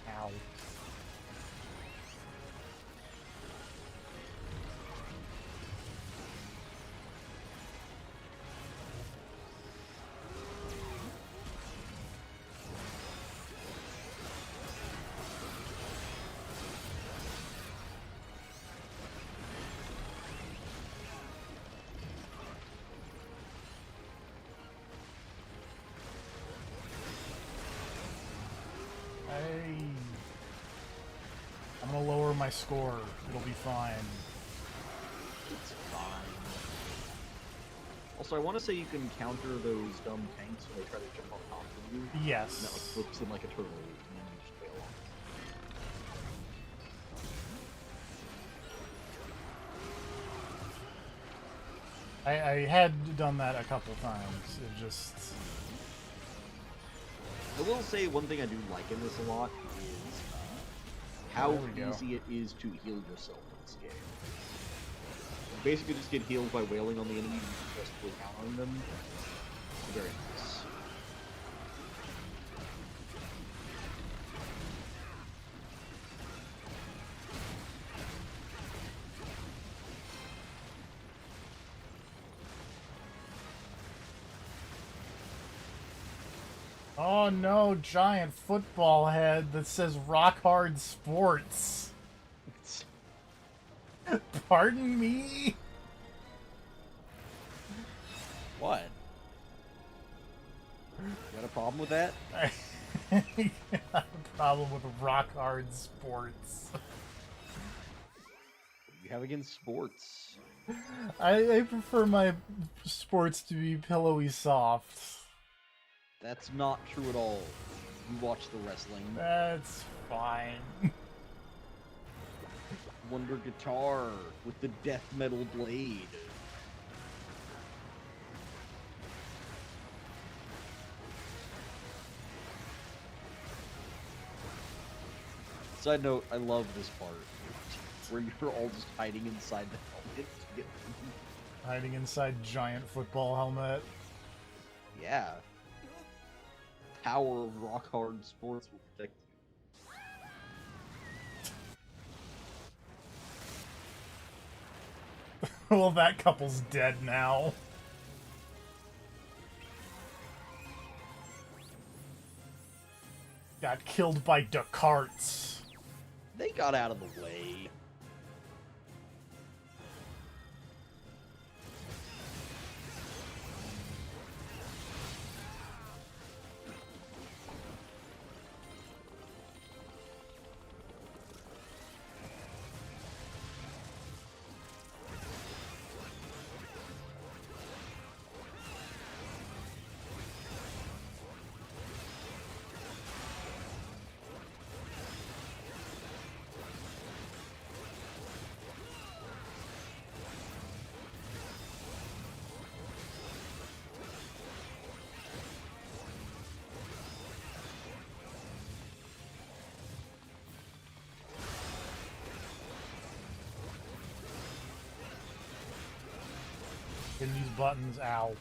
Ow. Hey. I'm gonna lower my score. It'll be fine. It's fine. Also, I want to say you can counter those dumb tanks when they try to jump on top of you. Yes. And that like, flips them like a turtle, and then you just fail off. I had done that a couple times. It just... I will say one thing I do like in this a lot is how There we go. easy it is to heal yourself in this game. You basically just get healed by wailing on the enemy and successfully countering them. Very nice. Oh no, giant football head that says Rock Hard Sports. Pardon me? What? You got a problem with that? I have a problem with Rock Hard Sports. What do you have against sports? I prefer my sports to be pillowy soft. That's not true at all. You watch the wrestling. That's fine. Wonder Guitar with the death metal blade. Side note, I love this part where you're all just hiding inside the helmet to get Hiding inside giant football helmet. yeah. Power of rock hard sports will protect you. Well, that couple's dead now. Got killed by Descartes. They got out of the way. Hitting these buttons, ow.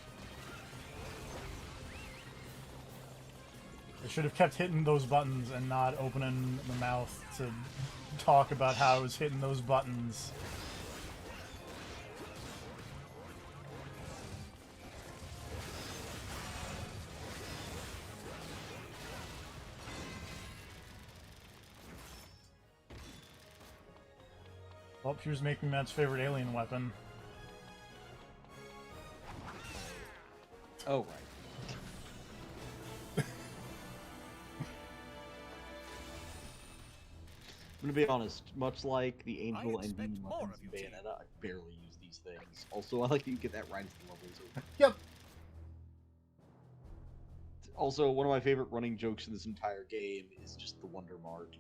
I should have kept hitting those buttons and not opening the mouth to talk about how I was hitting those buttons. Well, here's making Matt's favorite alien weapon. Oh, right. I'm gonna be honest, much like the Angel and Demon weapons in Bayonetta, I barely use these things. Also, I like that you get that right as the levels are. Yep. Also, one of my favorite running jokes in this entire game is just the Wonder Mart.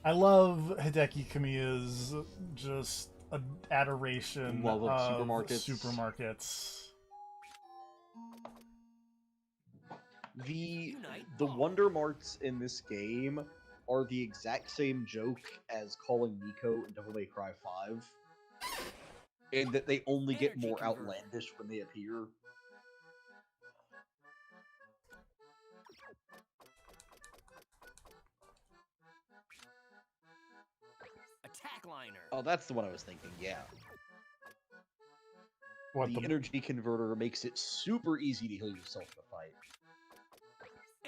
I love Hideki Kamiya's just adoration Love of of supermarkets. The Wonder Marts in this game are the exact same joke as calling Nico in Devil May Cry 5, and that they only get more outlandish when they appear. Attack liner. Oh, that's the one I was thinking, yeah. What The energy converter makes it super easy to heal yourself in a fight.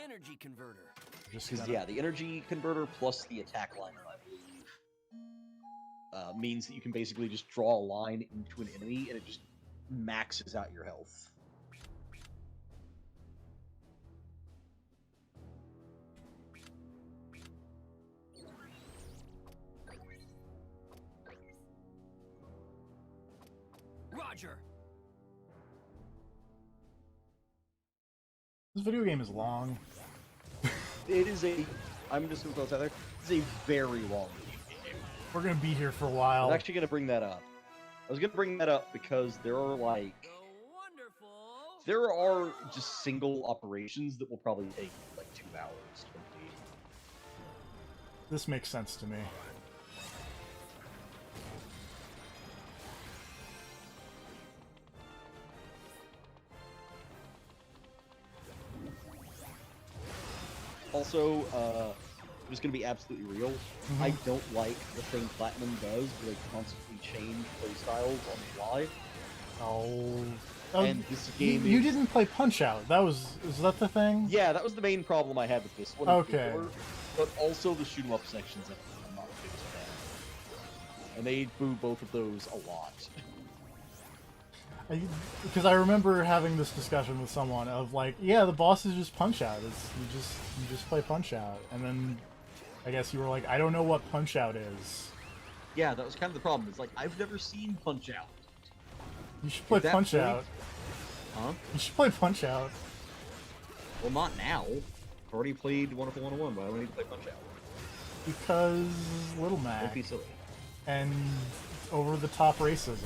Energy converter. Because, yeah, the energy converter plus the attack liner, I believe, means that you can basically just draw a line into an enemy and it just maxes out your health. Roger. This video game is long. It is a... I'm just going to throw it out there. It's a very long game. We're gonna be here for a I while. was actually going to bring that up. I was going to bring that up because there are, like... Wonderful. There are just single operations that will probably take, like, 2 hours to complete. This makes sense to me. Also, I'm just gonna be absolutely real. I don't like the thing Platinum does, where they constantly change playstyles on the fly. Oh, And this game you is- didn't play Punch Out. Is that the thing? Yeah, that was the main problem I had with this one. in Okay. particular, But also the shoot 'em up sections of it, I'm not a big fan. And they boo both of those a lot. Because I remember having this discussion with someone of like, yeah, the boss is just Punch Out. You just play Punch Out, and then I guess you were like, I don't know what Punch Out is. Yeah, that was kind of the problem. It's like, I've never seen Punch Out. You should play At that Punch point- Out. Huh? You should play Punch Out. Well, not now. I've already played Wonderful 101, but I don't need to play Punch Out. Because Little Don't Mac be silly. and over-the-top racism.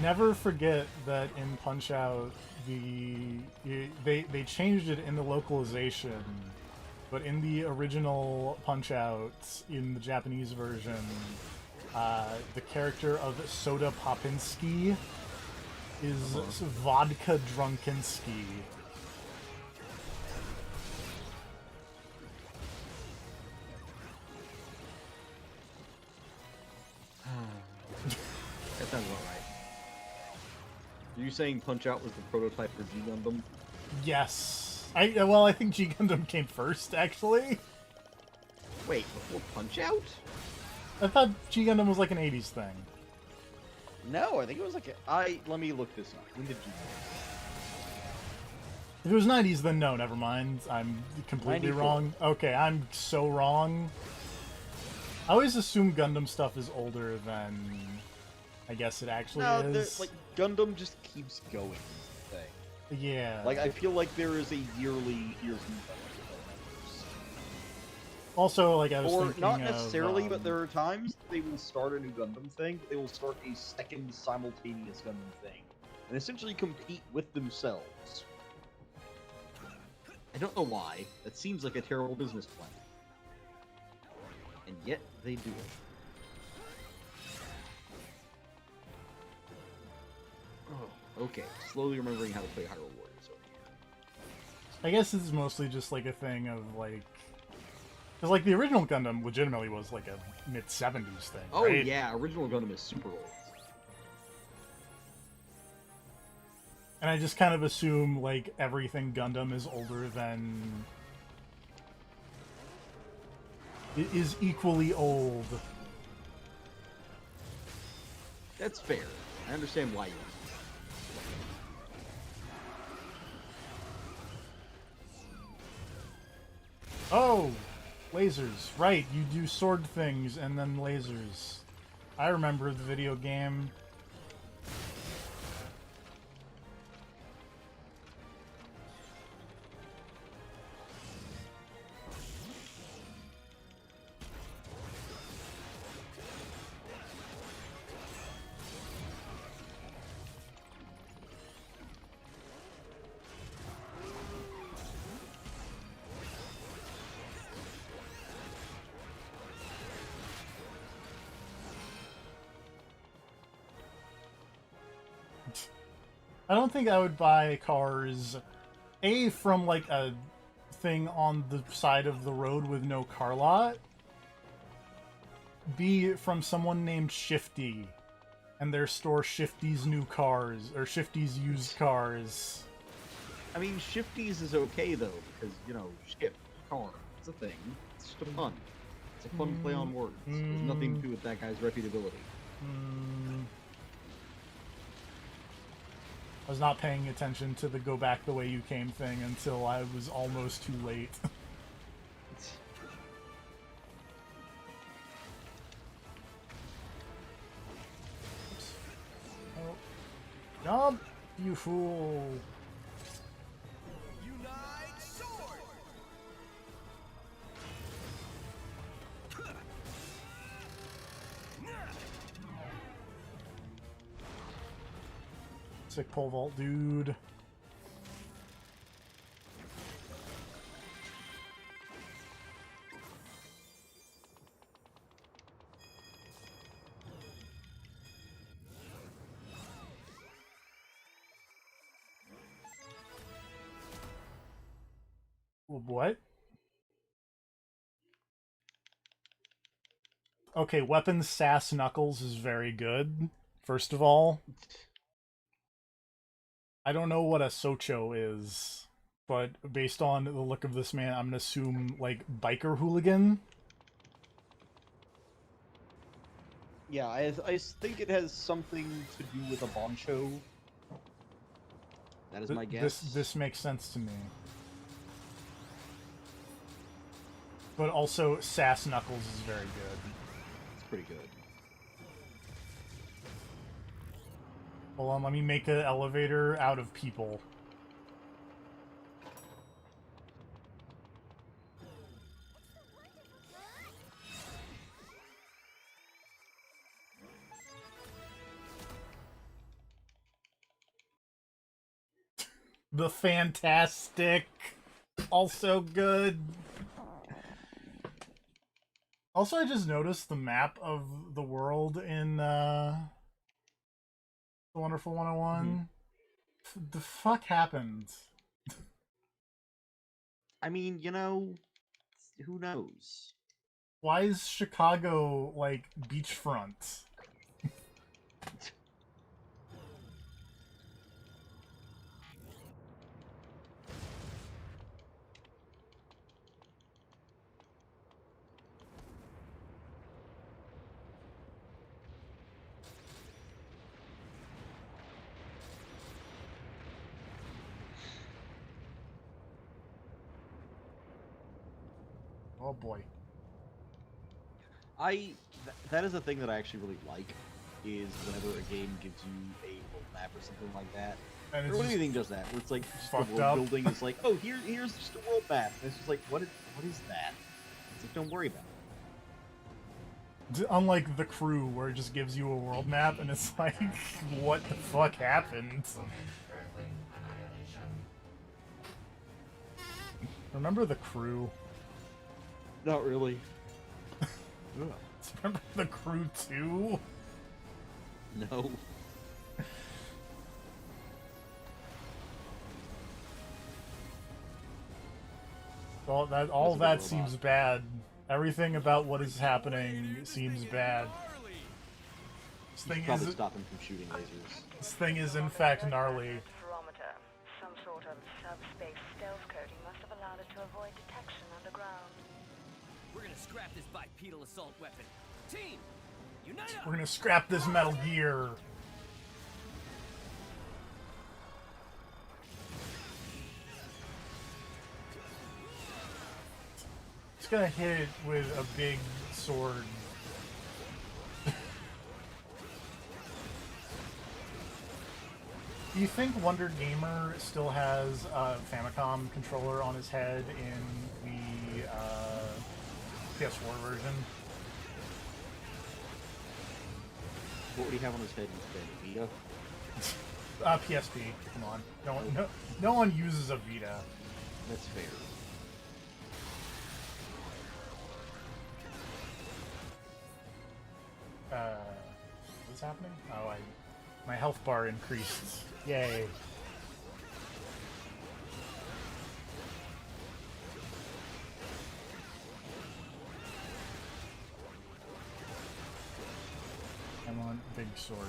Never forget that in Punch Out, they changed it in the localization, but in the original Punch Out, in the Japanese version, the character of Soda Popinski is Vodka Drunkinski. That sounds about right. Are you saying Punch Out was the prototype for G Gundam? Yes. I think G Gundam came first, actually. Wait, before Punch Out? I thought G Gundam was like an 80s thing. No, I think it was like let me look this up. When did G Gundam? If it was 90s, then no, never mind. I'm completely 94. wrong. Okay, I'm so wrong. I always assume Gundam stuff is older than I guess it actually No, is. like Gundam just keeps going. Is the thing. Yeah. Like I feel like there is a yearly here's new Gundam. Also, like I was Or thinking not of, necessarily, but there are times they will start a new Gundam thing, but they will start a second simultaneous Gundam thing, and essentially compete with themselves. I don't know why. That seems like a terrible business plan. And yet, they do it. Oh, okay. Slowly remembering how to play Hyrule Warriors over here. I guess it's mostly just like a thing of like, because like the original Gundam legitimately was like a mid-70s thing. Oh right? yeah, original Gundam is super old. And I just kind of assume like everything Gundam is older than. It is equally old. That's fair. I understand why you. Oh, lasers. Right, you do sword things and then lasers. I remember the video game. I don't think I would buy cars, A, from like a thing on the side of the road with no car lot, B, from someone named Shifty, and their store Shifty's new cars, or Shifty's used cars. I mean, Shifties is okay though, because, you know, shift, car, it's a thing. It's just a pun. It's a fun play on words. There's nothing to do with that guy's reputability. I was not paying attention to the go back the way you came thing until I was almost too late. Oh. Jump, you fool! Unite sword! Sick pole vault, dude. What? Okay, weapons sass Knuckles is very good, first of all. I don't know what a Socho is, but based on the look of this man, I'm gonna assume, like, biker hooligan? Yeah, I think it has something to do with a boncho. That is my guess. This makes sense to me. But also, sass Knuckles is very good. It's pretty good. Hold on, let me make an elevator out of people. The Fantastic! Also good. Also, I just noticed the map of the world in, The Wonderful 101. The fuck happened? I mean, you know, who knows? Why is Chicago, like, beachfront? Oh boy. That is a thing that I actually really like, is whenever a game gives you a world map or something like that. And Or it's when just anything does that, where it's like just the fucked world up. building is like, oh, here's just a world map. And it's just like, what is that? It's like, don't worry about it. Unlike The Crew, where it just gives you a world map, and it's like, what the fuck happened? Remember The Crew? Not really. Remember The Crew 2? No. all That's a that good robot. seems bad. Everything about what is happening seems bad. This You thing should probably is stop him from shooting lasers. this thing is in fact gnarly. Barometer. Some sort of subspace stealth coating must have allowed it to avoid detection underground. We're gonna scrap this bipedal assault weapon. Team, unite up! We're gonna scrap this Metal Gear. It's gonna hit it with a big sword. Do you think Wonder Gamer still has a Famicom controller on his head in the PS4 version? What would he have on his head instead? Vita? PSP. Come on, no one uses a Vita. That's fair. What's happening? Oh, my health bar increased. Yay. I'm on big sword.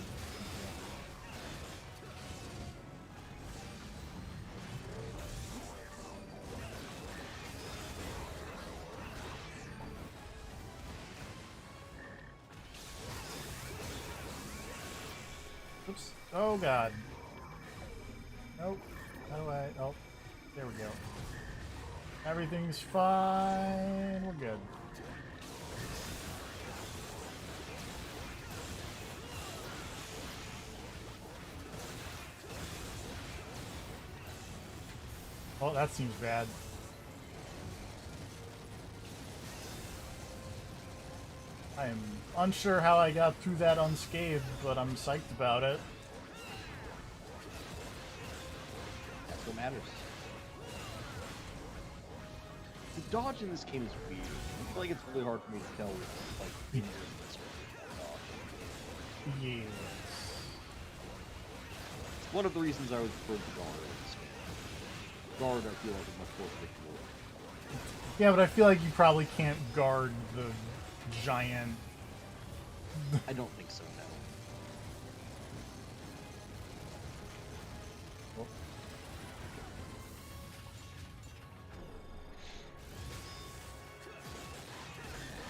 Oops. Oh god. Nope. How do I... Oh. There we go. Everything's fine. We're good. Oh, that seems bad. I am unsure how I got through that unscathed, but I'm psyched about it. That's what matters. The dodge in this game is weird. I feel like it's really hard for me to tell, like, in this dodge. Yes. It's one of the reasons I would prefer the guard in this game. Guard, I feel like, is much more predictable. Yeah, but I feel like you probably can't guard the giant... I don't think so, no.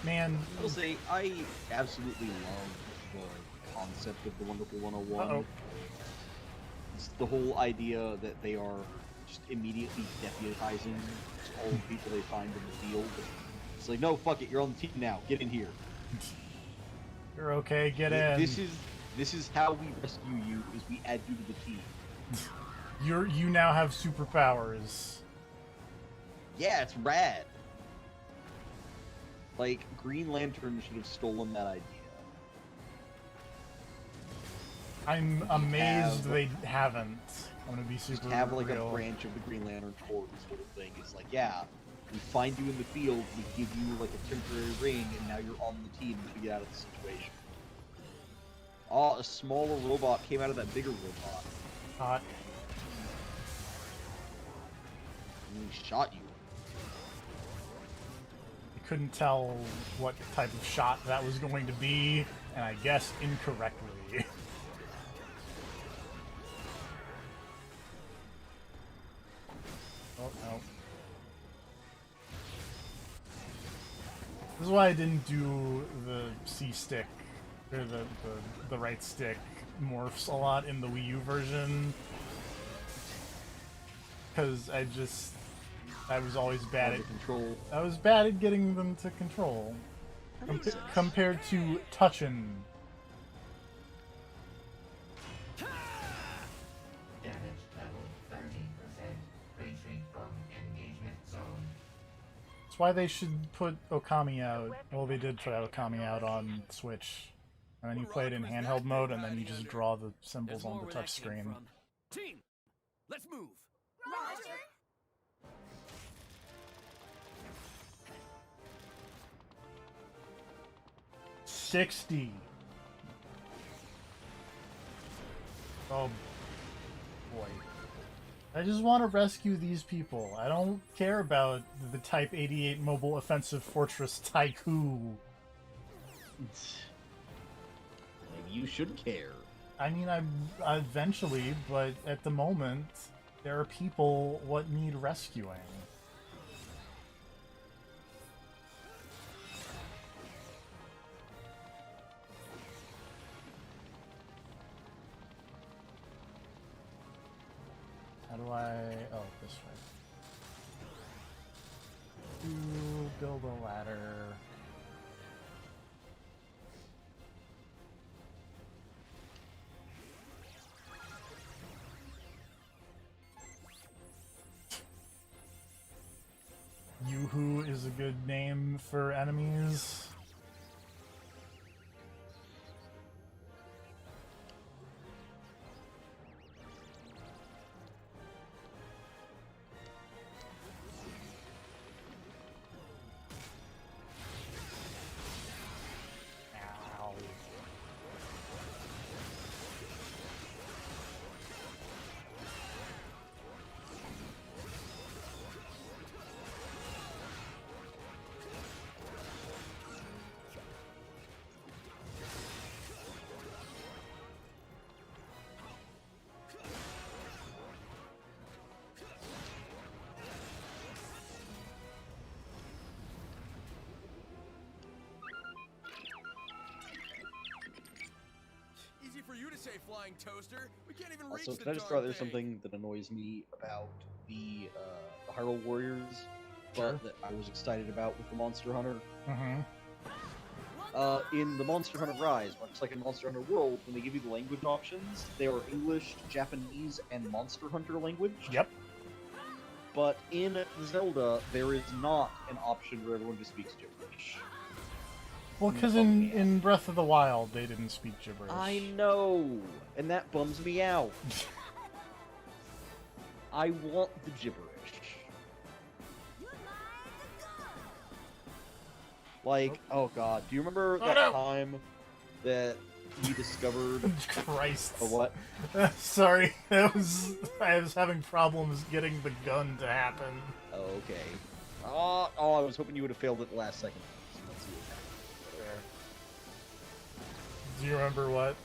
Man, I will say, I absolutely love the concept of the Wonderful 101. uh-oh. It's the whole idea that they are just immediately deputizing all the people they find in the field. It's like, no, fuck it, you're on the team now. Get in here. You're okay, get in. This is how we rescue you, is we add you to the team. You now have superpowers. Yeah, it's rad. Like, Green Lantern should have stolen that idea. I'm amazed they haven't. I'm gonna be super Just have like real. a branch of the Green Lantern Corps sort of thing. It's like, yeah, we find you in the field, we give you like a temporary ring, and now you're on the team to get out of the situation. Oh, a smaller robot came out of that bigger robot. Hot. And he shot you. I couldn't tell what type of shot that was going to be, and I guessed incorrectly. Oh, no. This is why I didn't do the C stick, or the right stick morphs a lot in the Wii U version. Because I was always bad Hard at to control. I was bad at getting them to control. Compared to touching. That's why they should put Okami out. Well, they did put Okami out on Switch. And then you play it in handheld mode, and then you just draw the symbols on the touch screen. Team, let's move. Roger. 60. Oh boy. I just want to rescue these people. I don't care about the Type 88 Mobile Offensive Fortress Tycoon. Maybe you should care. I mean, I eventually, but at the moment, there are people what need rescuing. How do I... Oh, this way. Build a ladder. Yoo-hoo is a good name for enemies. Ow. Easy for you to say, flying toaster. We can't even reach Also, the can I just throw out there something that annoys me about the Hyrule Warriors, but that I was excited about with the Monster Hunter? Mm-hmm. In the Monster Hunter Rise, much like in Monster Hunter World, when they give you the language options, they are English, Japanese, and Monster Hunter language. Yep. But in Zelda, there is not an option where everyone just speaks gibberish. Well, because in Breath of the Wild, they didn't speak gibberish. I know, and that bums me out. I want the gibberish. Like, oh god, do you remember that time that we discovered... Christ. A what? Sorry, I was having problems getting the gun to happen. Oh, okay. Oh, I was hoping you would have failed at the last second. Let's see what happened. Do you remember what?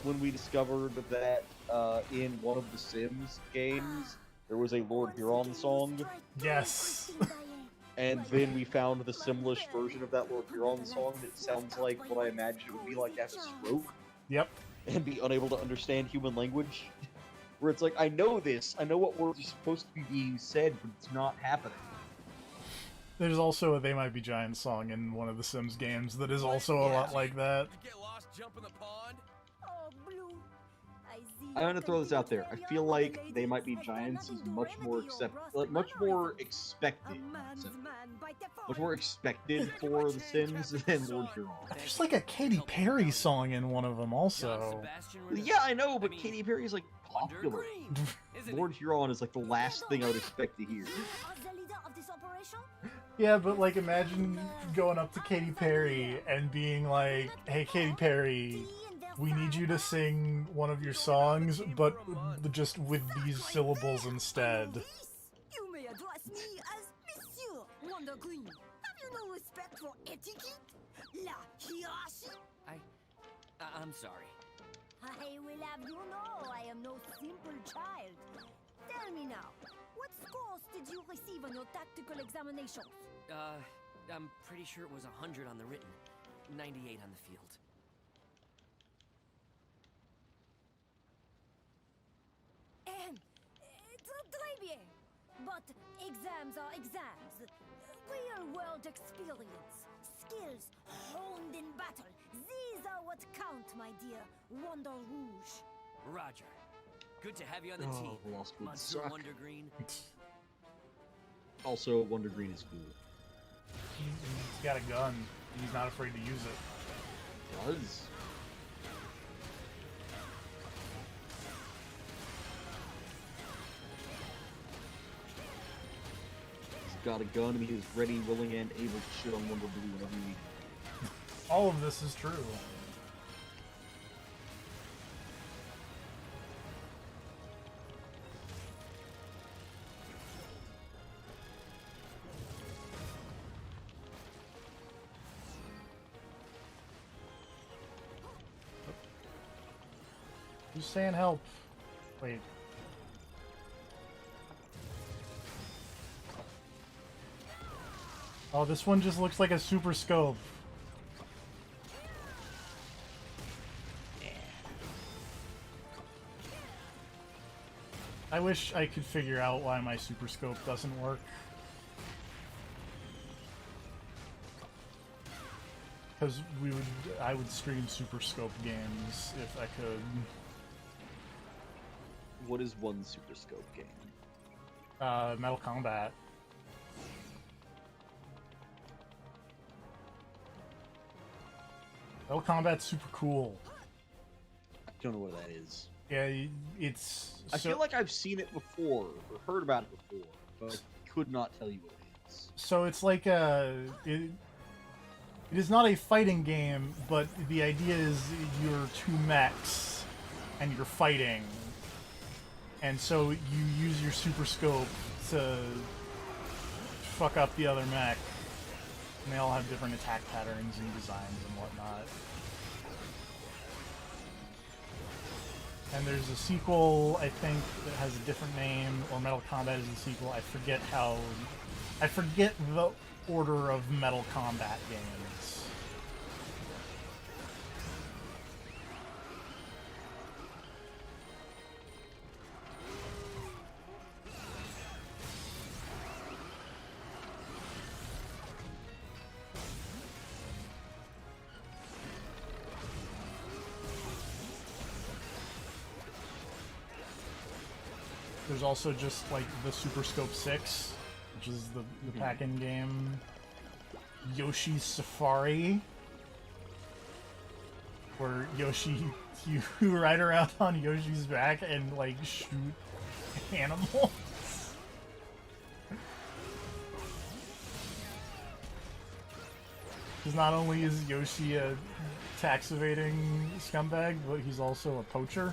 When we discovered that in one of the Sims games, there was a Lord Huron song. Yes. And then we found the Simlish version of that Lord Huron song that sounds like what I imagine it would be like to have a stroke. Yep. And be unable to understand human language. Where it's like, I know this, I know what words are supposed to be being said, but it's not happening. There's also a They Might Be Giants song in one of the Sims games that is also a lot like that. Get lost, jump in the pond. Oh, Blue. I'm gonna throw this out there. I feel like They Might Be Giants is much more expected. Much more expected for the Sims than Lord Huron. There's like a Katy Perry song in one of them also. Yeah, I know, but Katy Perry is like popular. Lord Huron is like the last thing I would expect to hear. Yeah, but like imagine going up to Katy Perry and being like, "Hey Katy Perry, we need you to sing one of your songs, but just with these syllables instead." You may address me as Monsieur Wonder Green. Have you no respect for etiquette? La hierarchy? I'm sorry. I will have you know I am no simple child. Tell me now, what scores did you receive on your tactical examinations? I'm pretty sure it was 100 on the written, 98 on the field. Très bien. But exams are exams. Real-world experience, skills honed in battle. These are what count, my dear Wonder Rouge. Roger. Good to have you on the team, Lost would Monsieur suck. Wonder Green. Also, Wonder Green is cool. He's got a gun. He's not afraid to use it. Does? He's got a gun and he is ready, willing, and able to shit on Wonder Blue whenever you need him. All of this is true. Who's saying help? Wait. Oh, this one just looks like a super scope. I wish I could figure out why my super scope doesn't work. Because I would stream super scope games if I could. What is one Super Scope game? Metal Combat. Metal Combat's super cool. I don't know what that is. Yeah, it's. I feel like I've seen it before, or heard about it before, but I could not tell you what it is. So it's like it is not a fighting game, but the idea is you're two mechs and you're fighting. And so you use your super scope to fuck up the other mech. And they all have different attack patterns and designs and whatnot. And there's a sequel, I think, that has a different name, or Metal Combat is a sequel. I forget the order of Metal Combat games. There's also just like the Super Scope 6, which is the pack-in game. Yoshi's Safari, where Yoshi, you ride around on Yoshi's back and like shoot animals. Because not only is Yoshi a tax evading scumbag, but he's also a poacher.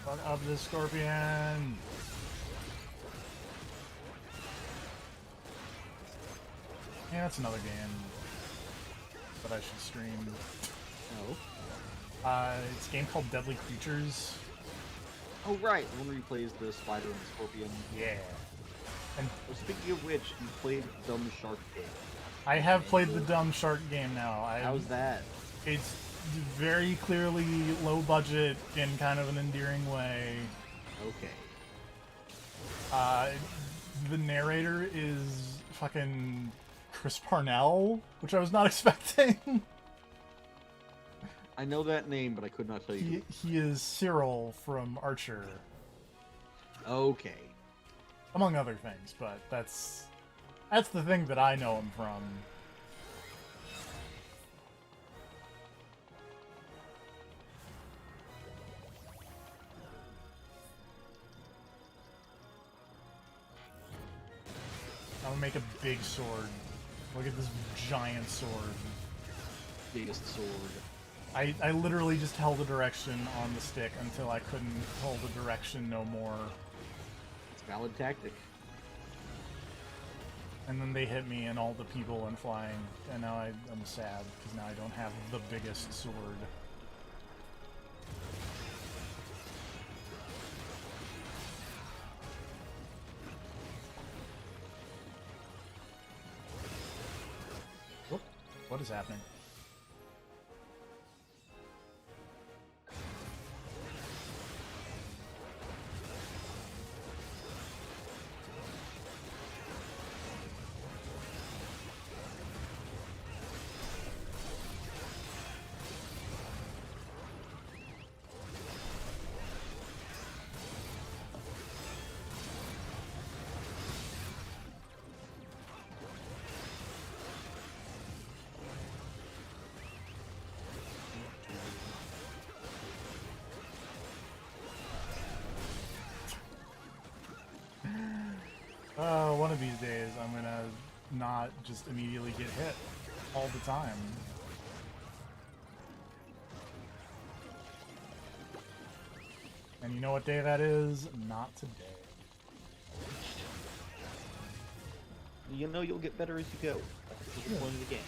Fuck up this scorpion! Yeah, that's another game that I should stream. Oh. It's a game called Deadly Creatures. Oh, right. The one where he plays the spider and the scorpion. Yeah. And well, speaking of which, you played the Dumb Shark game. I have played the Dumb Shark game now. How's that? It's very clearly low budget in kind of an endearing way. Okay. The narrator is fucking Chris Parnell, which I was not expecting. I know that name, but I could not tell you. He is Cyril from Archer. Okay. Among other things, but that's the thing that I know him from. I'm gonna make a big sword. Look at this giant sword. Biggest sword. I literally just held the direction on the stick until I couldn't hold the direction no more. It's a valid tactic. And then they hit me and all the people went flying, and now I'm sad because now I don't have the biggest sword. Whoop. What is happening? one of these days I'm gonna not just immediately get hit all the time. And you know what day that is? Not today. You know you'll get better as you go. That's the point of the game.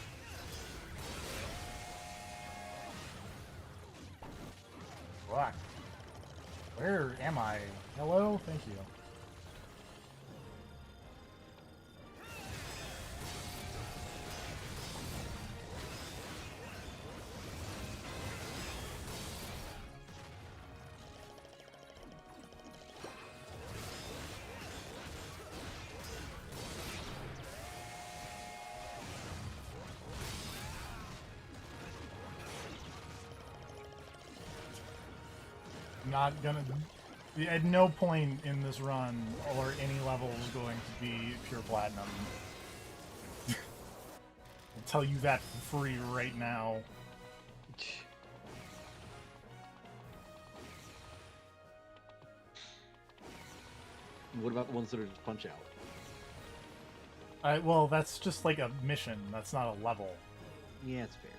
Fuck. Where am I? Hello? Thank you. Not gonna. At no point in this run or any level is going to be pure platinum. I'll tell you that for free right now. What about the ones that are just punch out? Well, that's just like a mission. That's not a level. Yeah, it's fair.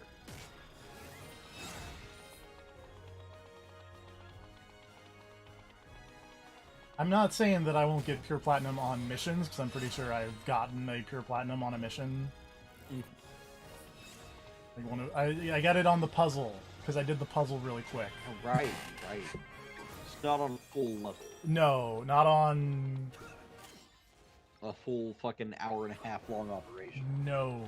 I'm not saying that I won't get pure platinum on missions, because I'm pretty sure I've gotten a pure platinum on a mission. I got it on the puzzle, because I did the puzzle really quick. Oh, right. It's not on a full level. No, not on... A full fucking hour and a half long operation. No.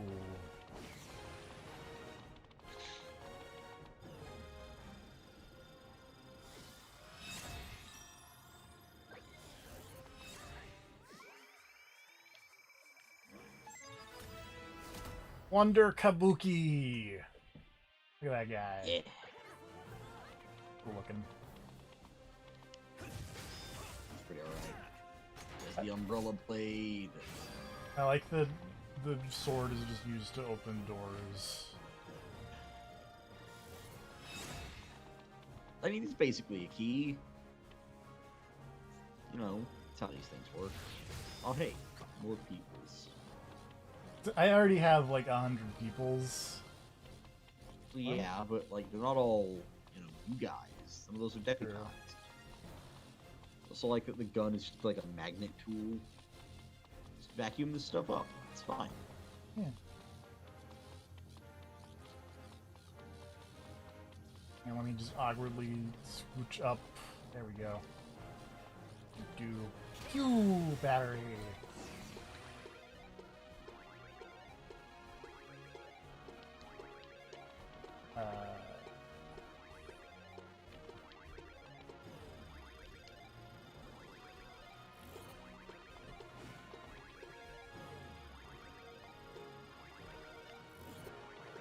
Wonder Kabuki! Look at that guy. Yeah. Cool looking. Pretty alright. There's the umbrella blade. I like the sword is just used to open doors. I mean, it's basically a key. You know, that's how these things work. Oh, hey, more peoples. I already have like 100 peoples. Yeah, but like they're not all, you know, you guys. Some of those are deputized. So like the gun is just like a magnet tool. Just vacuum this stuff up. It's fine. Yeah. And let me just awkwardly scooch up. There we go. Do pew battery.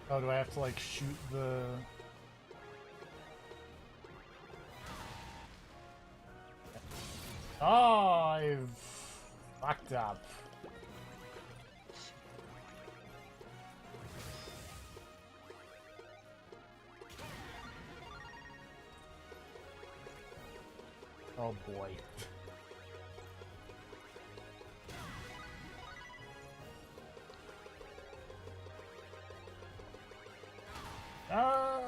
Oh, do I have to like shoot the... Oh, I've fucked up. Oh boy. Ah!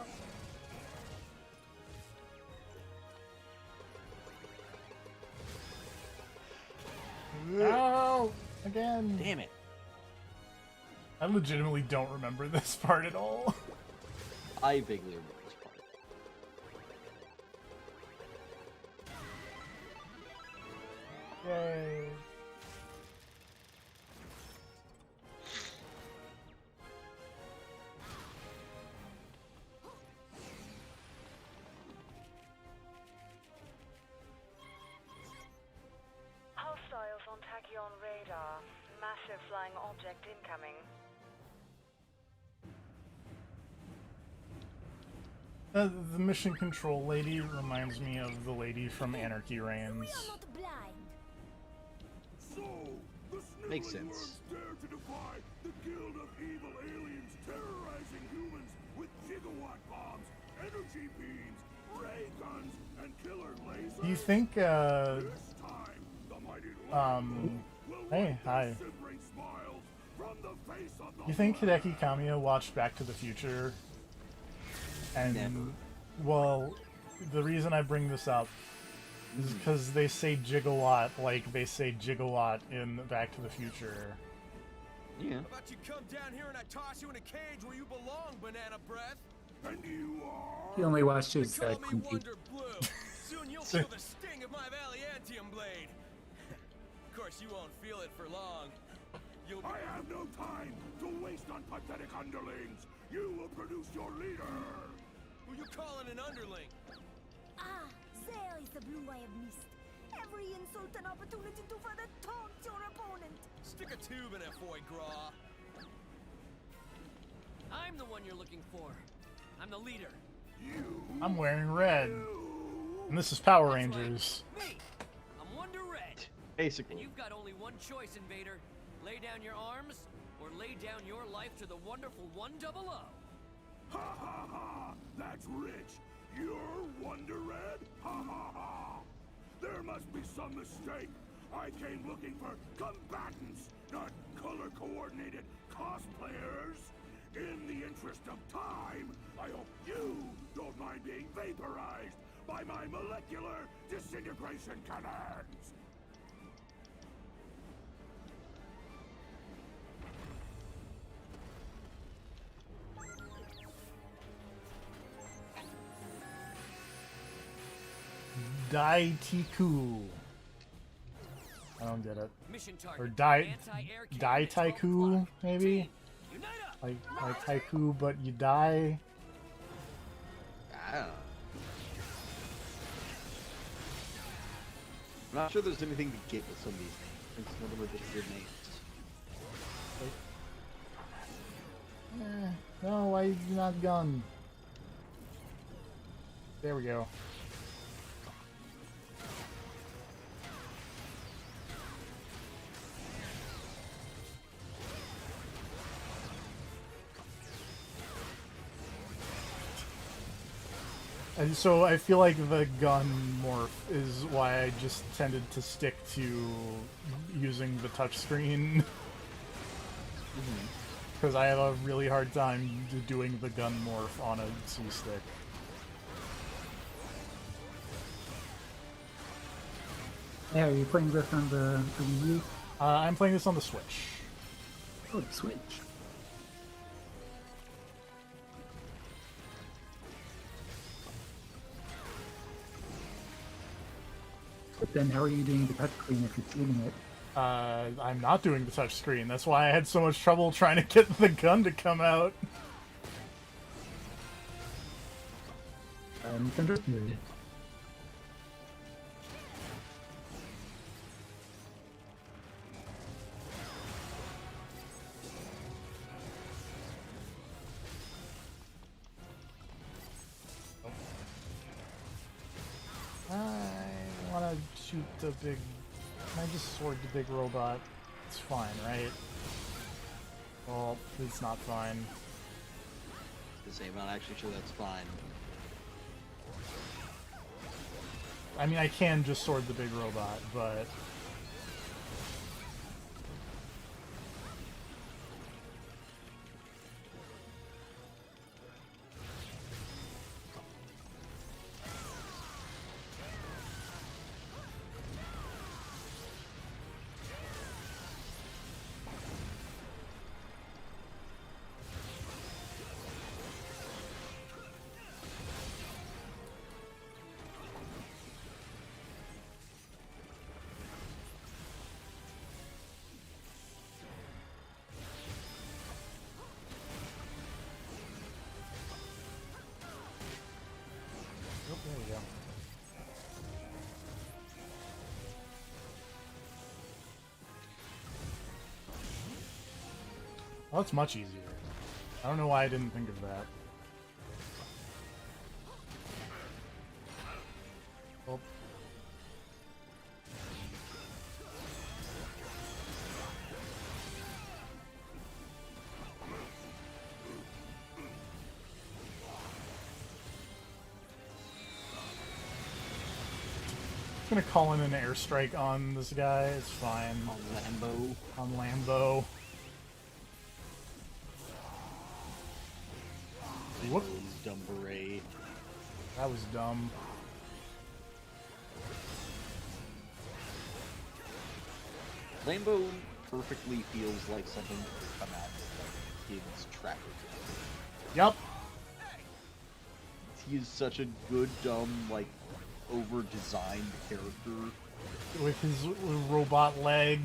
No! Again! Damn it. I legitimately don't remember this part at all. I vaguely remember this part. Yay. Hostiles on Tachyon radar. Massive flying object incoming. The mission control lady reminds me of the lady from Anarchy Reigns. We are not blind. So, the Makes Snivellings sense. dare to defy the guild of evil aliens terrorizing humans with gigawatt bombs, energy beams, ray guns, and killer lasers. Do you think, This time, the mighty Lord will Hey, hi. Simpering smiles from the face of the You think Hideki Kamiya watched Back to the Future? And, Never. well, the reason I bring this up is because they say gigawatt like they say gigawatt in Back to the Future. Yeah. How about you come down here and I toss you in a cage where you belong, Banana Breath? And you are. He only watches Call me Quincy. Wonder Blue. Soon you'll feel the sting of my Valiantium blade. Of course, you won't feel it for long. You'll be... I have no time to waste on pathetic underlings. You will produce your leader. Who you calling an underling? Ah, there is the blue I have missed. Every insult and opportunity to further taunt your opponent. Stick a tube in it, foie gras. I'm the one you're looking for. I'm the leader. I'm wearing red. And this is Power That's right. Rangers. Me. I'm Wonder Red. And Basically. you've got only one choice, Invader. Lay down your arms, or lay down your life to the wonderful 100. Ha ha ha! That's rich. You're Wonder Red? Ha ha ha! There must be some mistake. I came looking for combatants, not color-coordinated cosplayers. In the interest of time, I hope you don't mind being vaporized by my molecular disintegration cannons. Daitiku. I don't get it. Mission target. Or anti-air Dai cannon at 12 Taiku, o'clock. maybe? Team, unite up. Like Taiku, but you die? Ah. I'm not sure there's anything to get with some of these names. Some of them are just weird names. No, why is he not gun? There we go. And so I feel like the gun morph is why I just tended to stick to using the touchscreen. Because I have a really hard time doing the gun morph on a C-stick. Yeah, are you playing this on the Wii U? I'm playing this on the Switch. Oh, the Switch. But then how are you doing the touchscreen if you're shooting it? I'm not doing the touchscreen. That's why I had so much trouble trying to get the gun to come out. Understood. I want to shoot the big... Can I just sword the big robot? It's fine, right? Well, it's not fine. To say, I'm not actually sure that's fine. I mean, I can just sword the big robot, but... Oh, there we go. Oh, it's much easier. I don't know why I didn't think of that. Oh. gonna call in an airstrike on this guy. It's fine. On Lambo. On Lambo. Whoop. Dumb beret. That was dumb. Lambo perfectly feels like something that would come out of like kids' traffic. Yep. He is such a good, dumb, like, over-designed character. With his robot leg.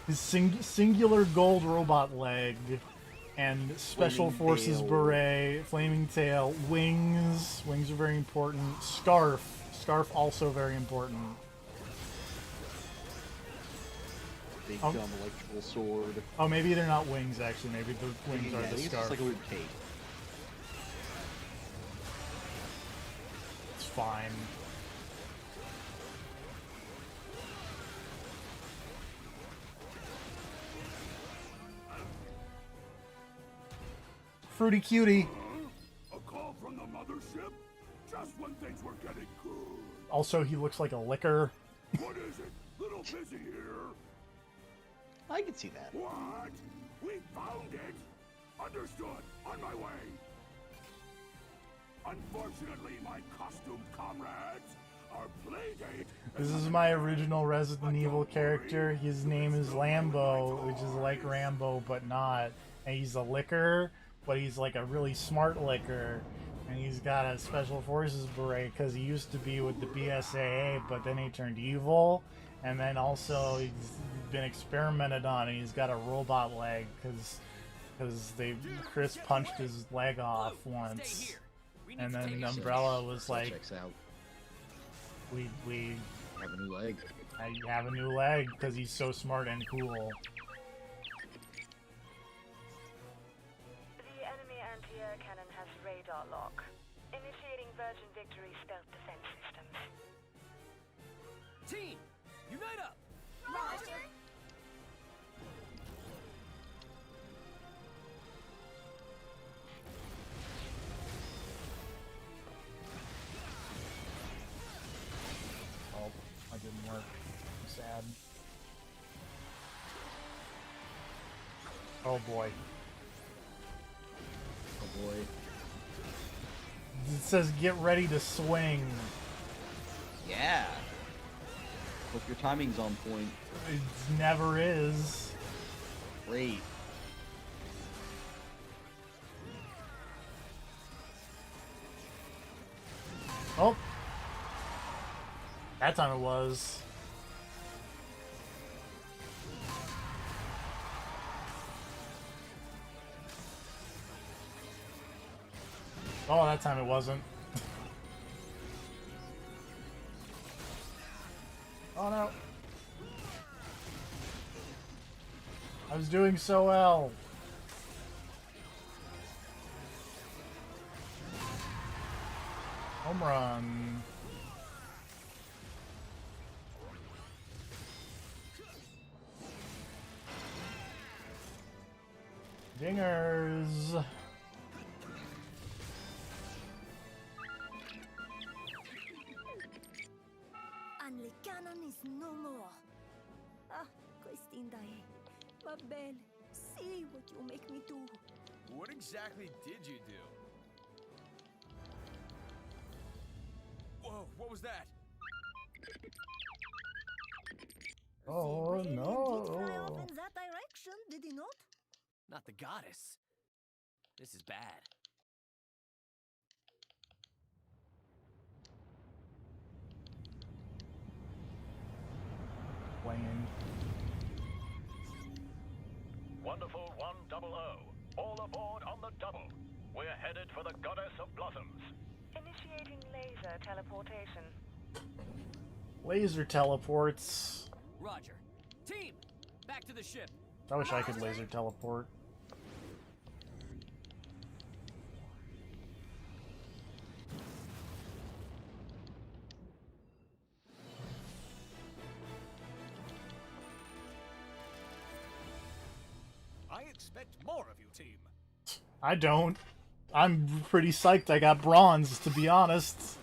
His singular gold robot leg. And Special Flaming Forces tail. beret, flaming tail, wings. Wings are very important. Scarf. Scarf also very important. Big, Oh. dumb electrical sword. Oh, maybe they're not wings, actually. Maybe the wings Yeah, are I the think it's scarf. just like a weird cape. It's fine. Fruity cutie. A call from the mothership? Just when things were getting good. Also, he looks like a liquor. What is it? Little busy here? I can see that. What? We found it! Understood. On my way. Unfortunately, my costumed comrades, our playdate... This is my original Resident Evil character. His name is Lambo, which is like Rambo, but not. And he's a licker, but he's like a really smart licker. And he's got a Special Forces beret because he used to be with the BSAA, but then he turned evil. And then also he's been experimented on, and he's got a robot leg because Chris punched his leg off once. And then Umbrella was like, Checks out. we Have a new leg. I have a new leg because he's so smart and cool. The enemy anti-air cannon has radar lock. Initiating Virgin Victory stealth defense systems. Team, unite up! Roger. Oh, that didn't work. I'm sad. Oh boy. Oh boy. It says get ready to swing. Yeah. Hope your timing's on point. It never is. Great. Oh. That time it was. Oh, that time it wasn't. Oh no. I was doing so well. Home run. Dingers. And the cannon is no more. Ah, Christine Dae. Ma belle, see what you make me do. What exactly did you do? Whoa, what was that? Oh The Braille did fly off no. in that direction, did he not? Not the goddess. This is bad. Playing. Wonderful 100. All aboard on the double. We're headed for the Goddess of Blossoms. Initiating laser teleportation. Laser teleports. Roger. Team, back to the ship. I wish I could laser teleport. I expect more of you, team. I don't. I'm pretty psyched I got bronze, to be honest.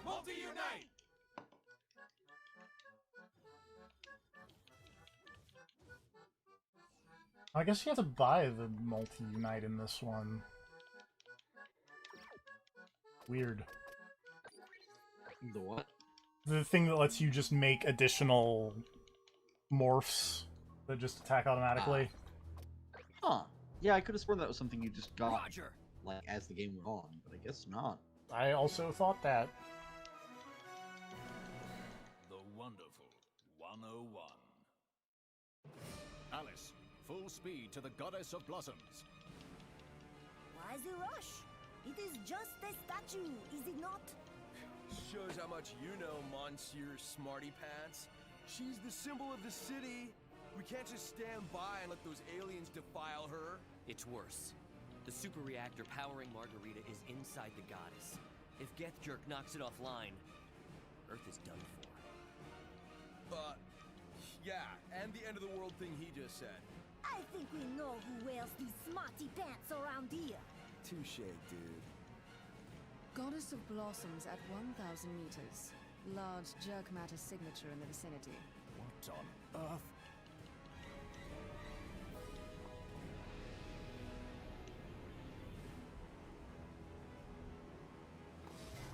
Multi-unite! I guess you have to buy the multi-unite in this one. Weird. The what? The thing that lets you just make additional morphs that just attack automatically. Huh. Yeah, I could have sworn that was something you just got, Roger. like, as the game went on, but I guess not. I also thought that. The wonderful 101. Alice, full speed to the Goddess of Blossoms. Why the rush? It is just a statue, is it not? Shows how much you know, Monsieur Smarty Pants. She's the symbol of the city. We can't just stand by and let those aliens defile her. It's worse. The super reactor powering Margarita is inside the goddess. If Geth Jerk knocks it offline, Earth is done for. Yeah, and the end of the world thing he just said. I think we know who wears these smarty pants around here. Touche, dude. Goddess of Blossoms at 1,000 meters. Large jerk matter signature in the vicinity. What on earth?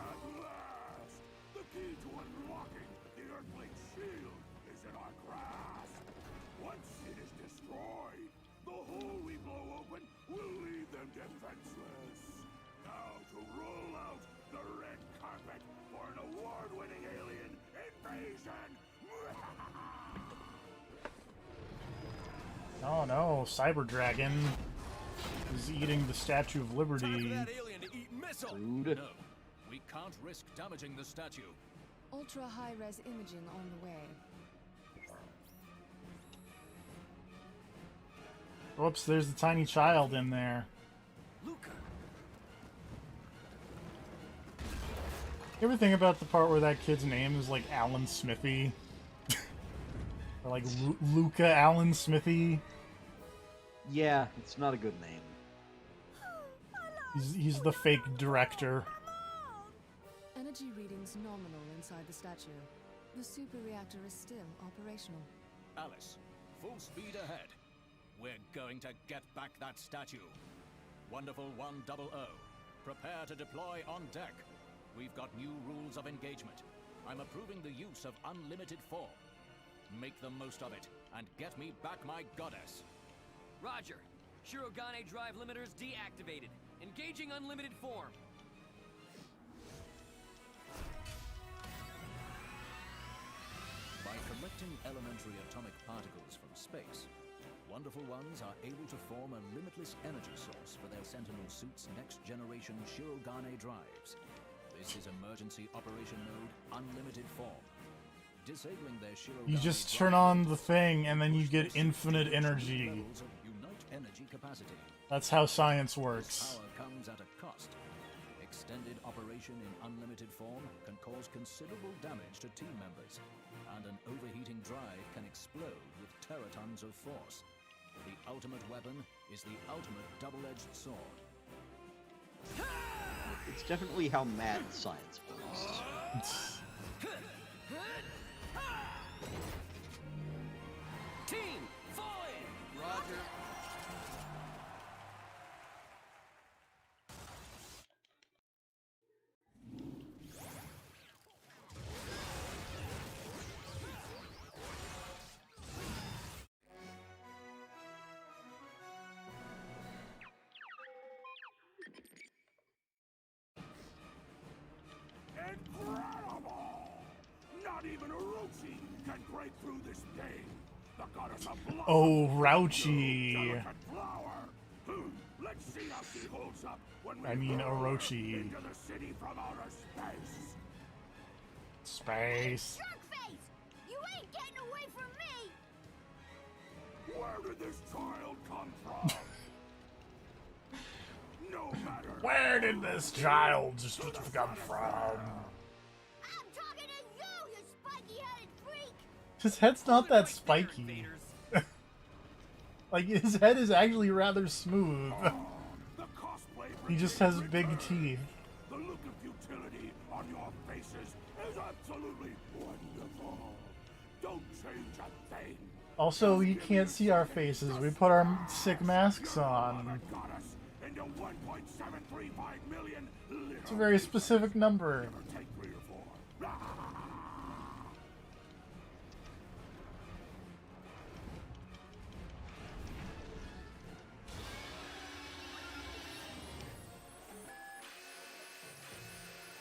At last! The key to unlocking the Earthlink shield is in our grasp. Once it is destroyed, the hole we blow open will leave them defenseless. Now to roll out the red carpet for an award-winning alien invasion! Oh no, Cyber Dragon is eating the Statue of Liberty. Time for that alien to eat missile! Rude. No, we can't risk damaging the statue. Ultra high-res imaging on the way. Whoops, there's the tiny child in there. Luca! You ever think about the part where that kid's name is like Alan Smithy? Or like Luca Alan Smithy? Yeah, it's not a good name. He's the fake director. Energy readings nominal inside the statue. The super reactor is still operational. Alice, full speed ahead. We're going to get back that statue. Wonderful 100. Prepare to deploy on deck. We've got new rules of engagement. I'm approving the use of unlimited form. Make the most of it, and get me back my goddess. Roger. Shirogane drive limiters deactivated. Engaging unlimited form. By collecting elementary atomic particles from space, Wonderful Ones are able to form a limitless energy source for their Sentinel suit's next-generation Shirogane drives. This is emergency operation mode, unlimited form. Disabling their Shirogane You just turn on the thing and then you get infinite energy. levels of Unite energy capacity. That's how science works. Power comes at a cost. Extended operation in unlimited form can cause considerable damage to team members, and an overheating drive can explode with teratons of force. The ultimate weapon is the ultimate double-edged sword. It's definitely how mad science works. Team, fall in! Roger. Incredible! Not even Orochi can break through this thing. The goddess of blood. Oh, Rauchi. Delicate flower. Let's see how she holds up when I mean Orochi. Into the city from outer space. Space. Jerkface! You ain't getting away from me! Where did this child come from? No matter. Where did this child just come from? I'm talking to you, you spiky-headed freak! His head's not that spiky. Like, his head is actually rather smooth. He just has big teeth. The look of futility on your faces is absolutely wonderful. Don't change a thing. Also, you can't see our faces. We put our sick masks on. Into 1.735 million. It's a very specific number. Take 3 or 4.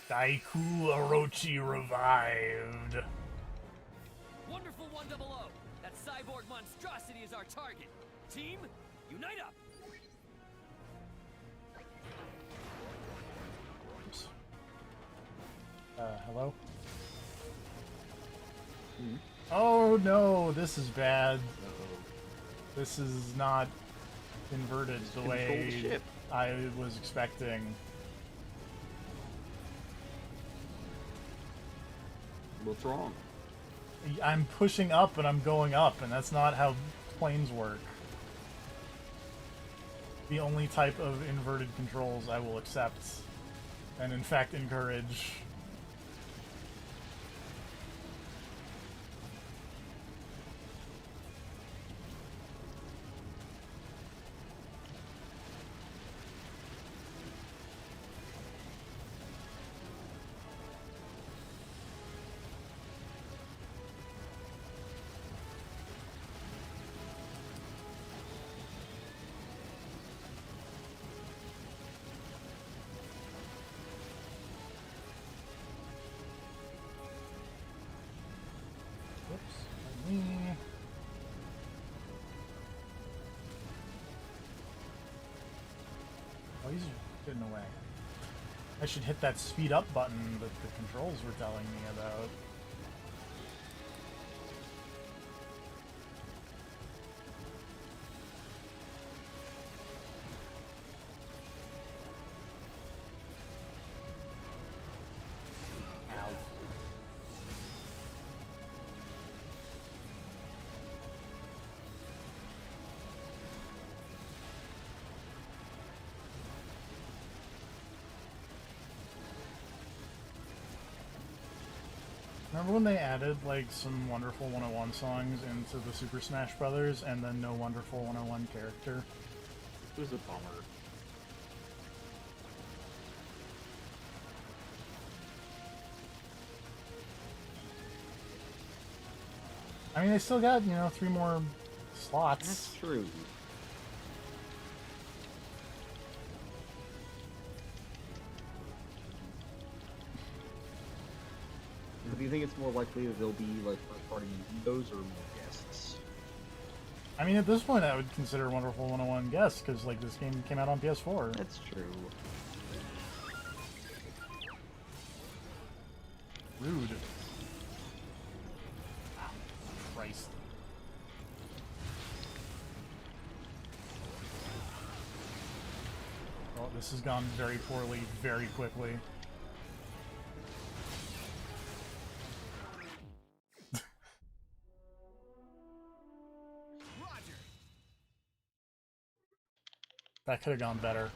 Daiku Orochi revived. Wonderful 100. That cyborg monstrosity is our target. Team, unite up. Oops. Hello? Oh no, this is bad. This is not inverted the way I was expecting. What's wrong? I'm pushing up and I'm going up, and that's not how planes work. The only type of inverted controls I will accept, and in fact encourage. Oh, he's getting away. I should hit that speed up button that the controls were telling me about. Remember when they added, like, some Wonderful 101 songs into the Super Smash Brothers, and then no Wonderful 101 character? It was a bummer. I mean, they still got, you know, 3 more slots. That's true. Do you think it's more likely that there'll be, like, first-party Nintendos or more guests? I mean, at this point, I would consider Wonderful 101 guests, because, like, this game came out on PS4. That's true. Rude. Oh, Christ. Oh, this has gone very poorly, very quickly. That could have gone better.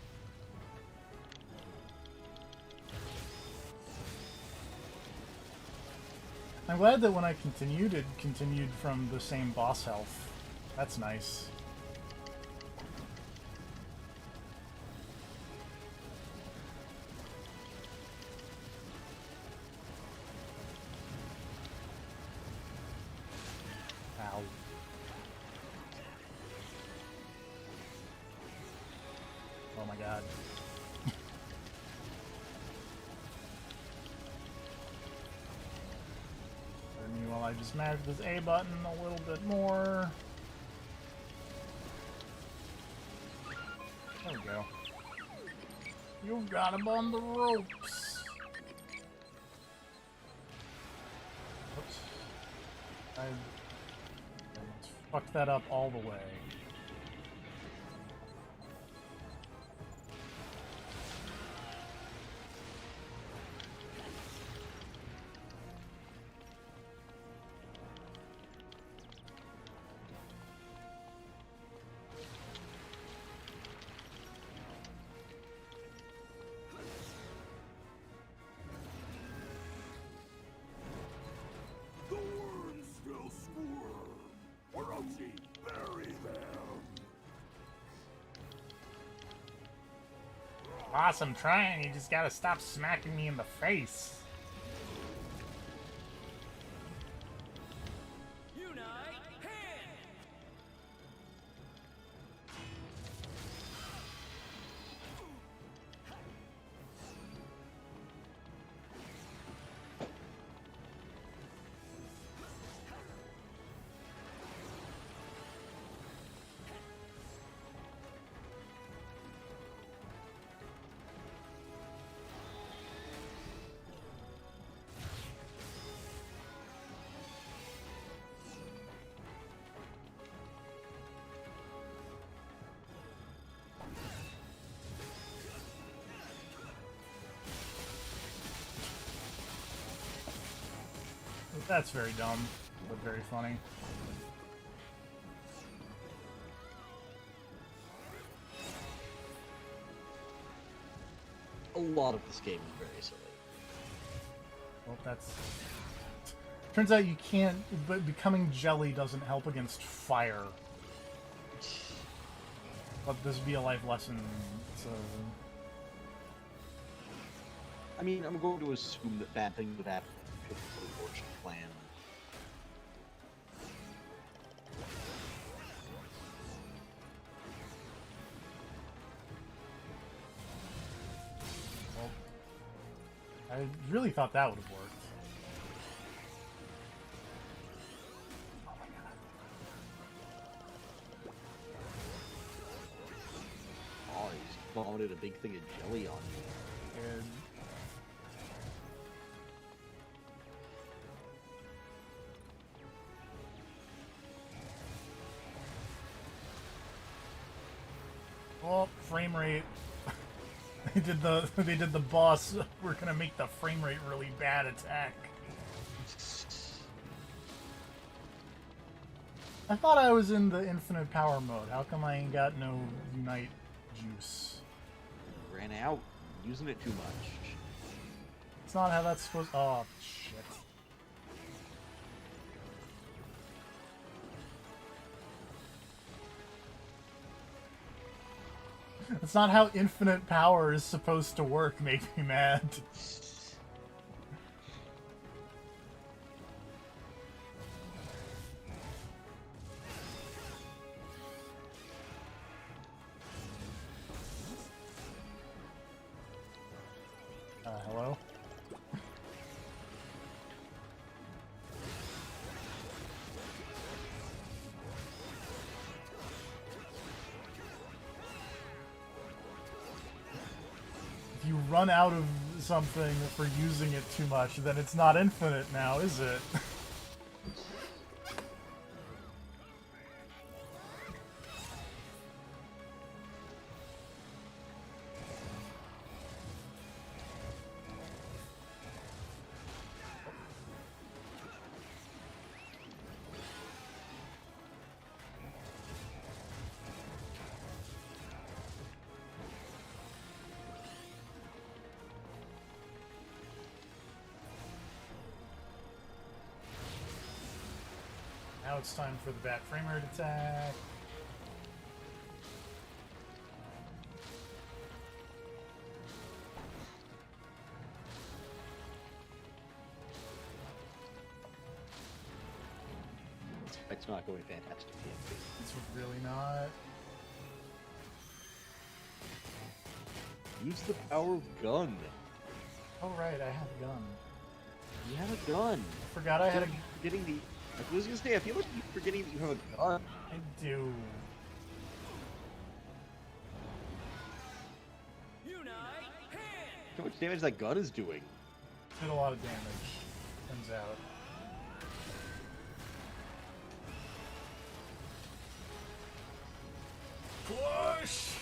I'm glad that when I continued, it continued from the same boss health. That's nice. Ow. Oh my god. While I just mash this A button a little bit more. There we go. You've got him on the ropes. Oops. I fucked that up all the way. The worms still squirm. Orochi, bury them. Boss, I'm trying. You just gotta stop smacking me in the face. Unite hand! That's very dumb, but very funny. A lot of this game is very silly. Well, that's... Turns out you can't... But becoming jelly doesn't help against fire. But this would be a life lesson, so... I mean, I'm going to assume that bad things would happen to the Fortune clan. Well, I really thought that would have worked. Oh my god. Oh, he's vomited a big thing of jelly on me. And... Oh, frame rate. They did the boss. We're gonna make the frame rate really bad attack. I thought I was in the infinite power mode. How come I ain't got no unite juice? Ran out. Using it too much. It's not how that's supposed. Oh shit. That's not how infinite power is supposed to work. Make me mad. Hello? If you run out of something for using it too much, then it's not infinite now, is it? Now it's time for the bat frame rate attack. It's not going fantastic PvP. It's really not. Use the power of gun. Oh right, I have a gun. You have a gun. Forgot I had a... Forgetting the... I was gonna say, I feel like you're forgetting that you have a gun. I do. Unite How much damage that gun is doing? Did a lot of damage, turns out. Push!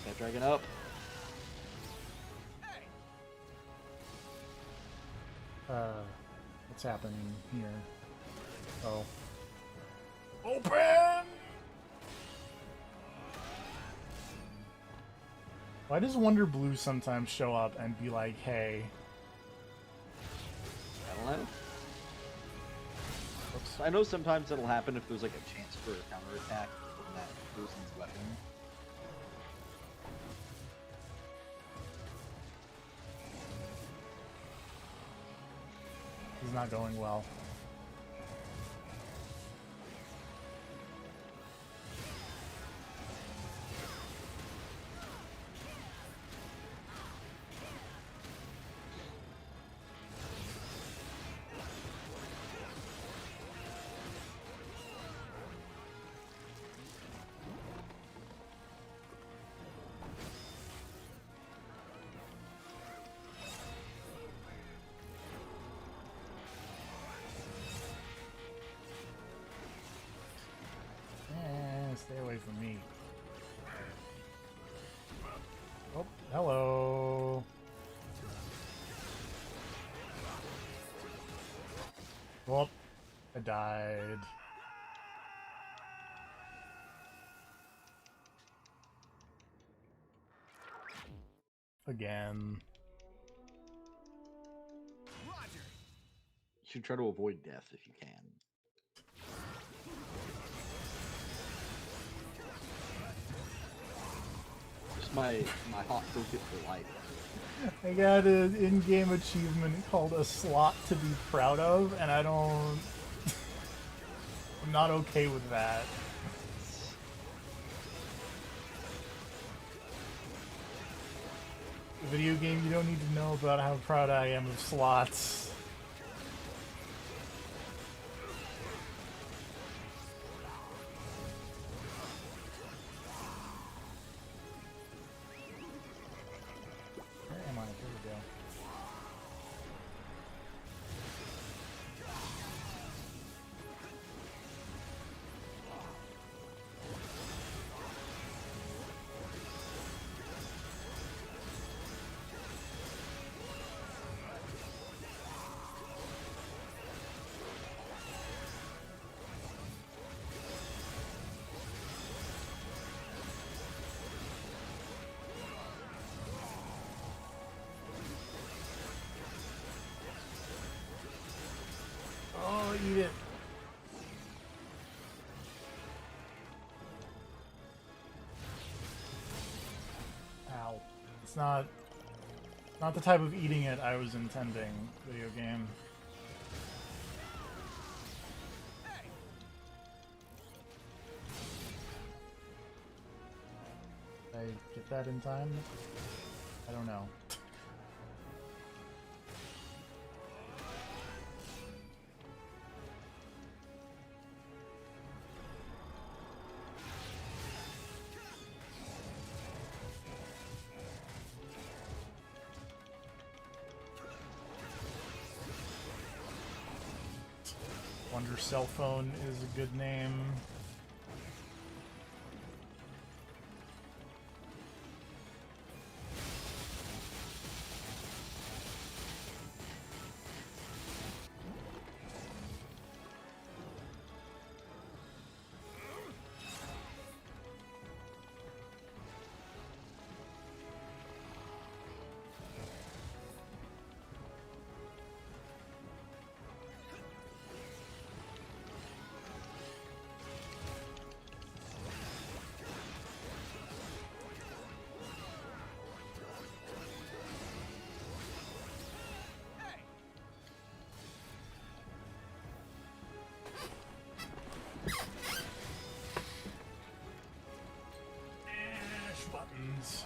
That dragon up. What's happening here? Oh. Open! Why does Wonder Blue sometimes show up and be like, hey? I don't know. Oops. I know sometimes it'll happen if there's like a chance for a counterattack from that person's weapon. This is not going well. Stay away from me. Oh, hello. Oh, I died. Again. You should try to avoid death if you can. My hot toolkit for life. I got an in-game achievement called a slot to be proud of, and I don't... I'm not okay with that. A video game, you don't need to know about how proud I am of slots. Oh, eat it. Ow. It's not the type of eating it I was intending, video game. Did I get that in time? I don't know. Wonder Cell Phone is a good name. Buttons.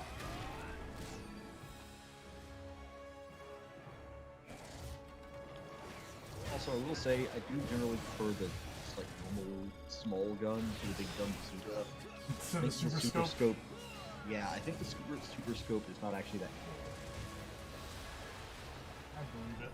Also, I will say I do generally prefer the just like small gun to the big gun bazooka. So the super scope. Yeah, I think the super scope is not actually that. I believe it.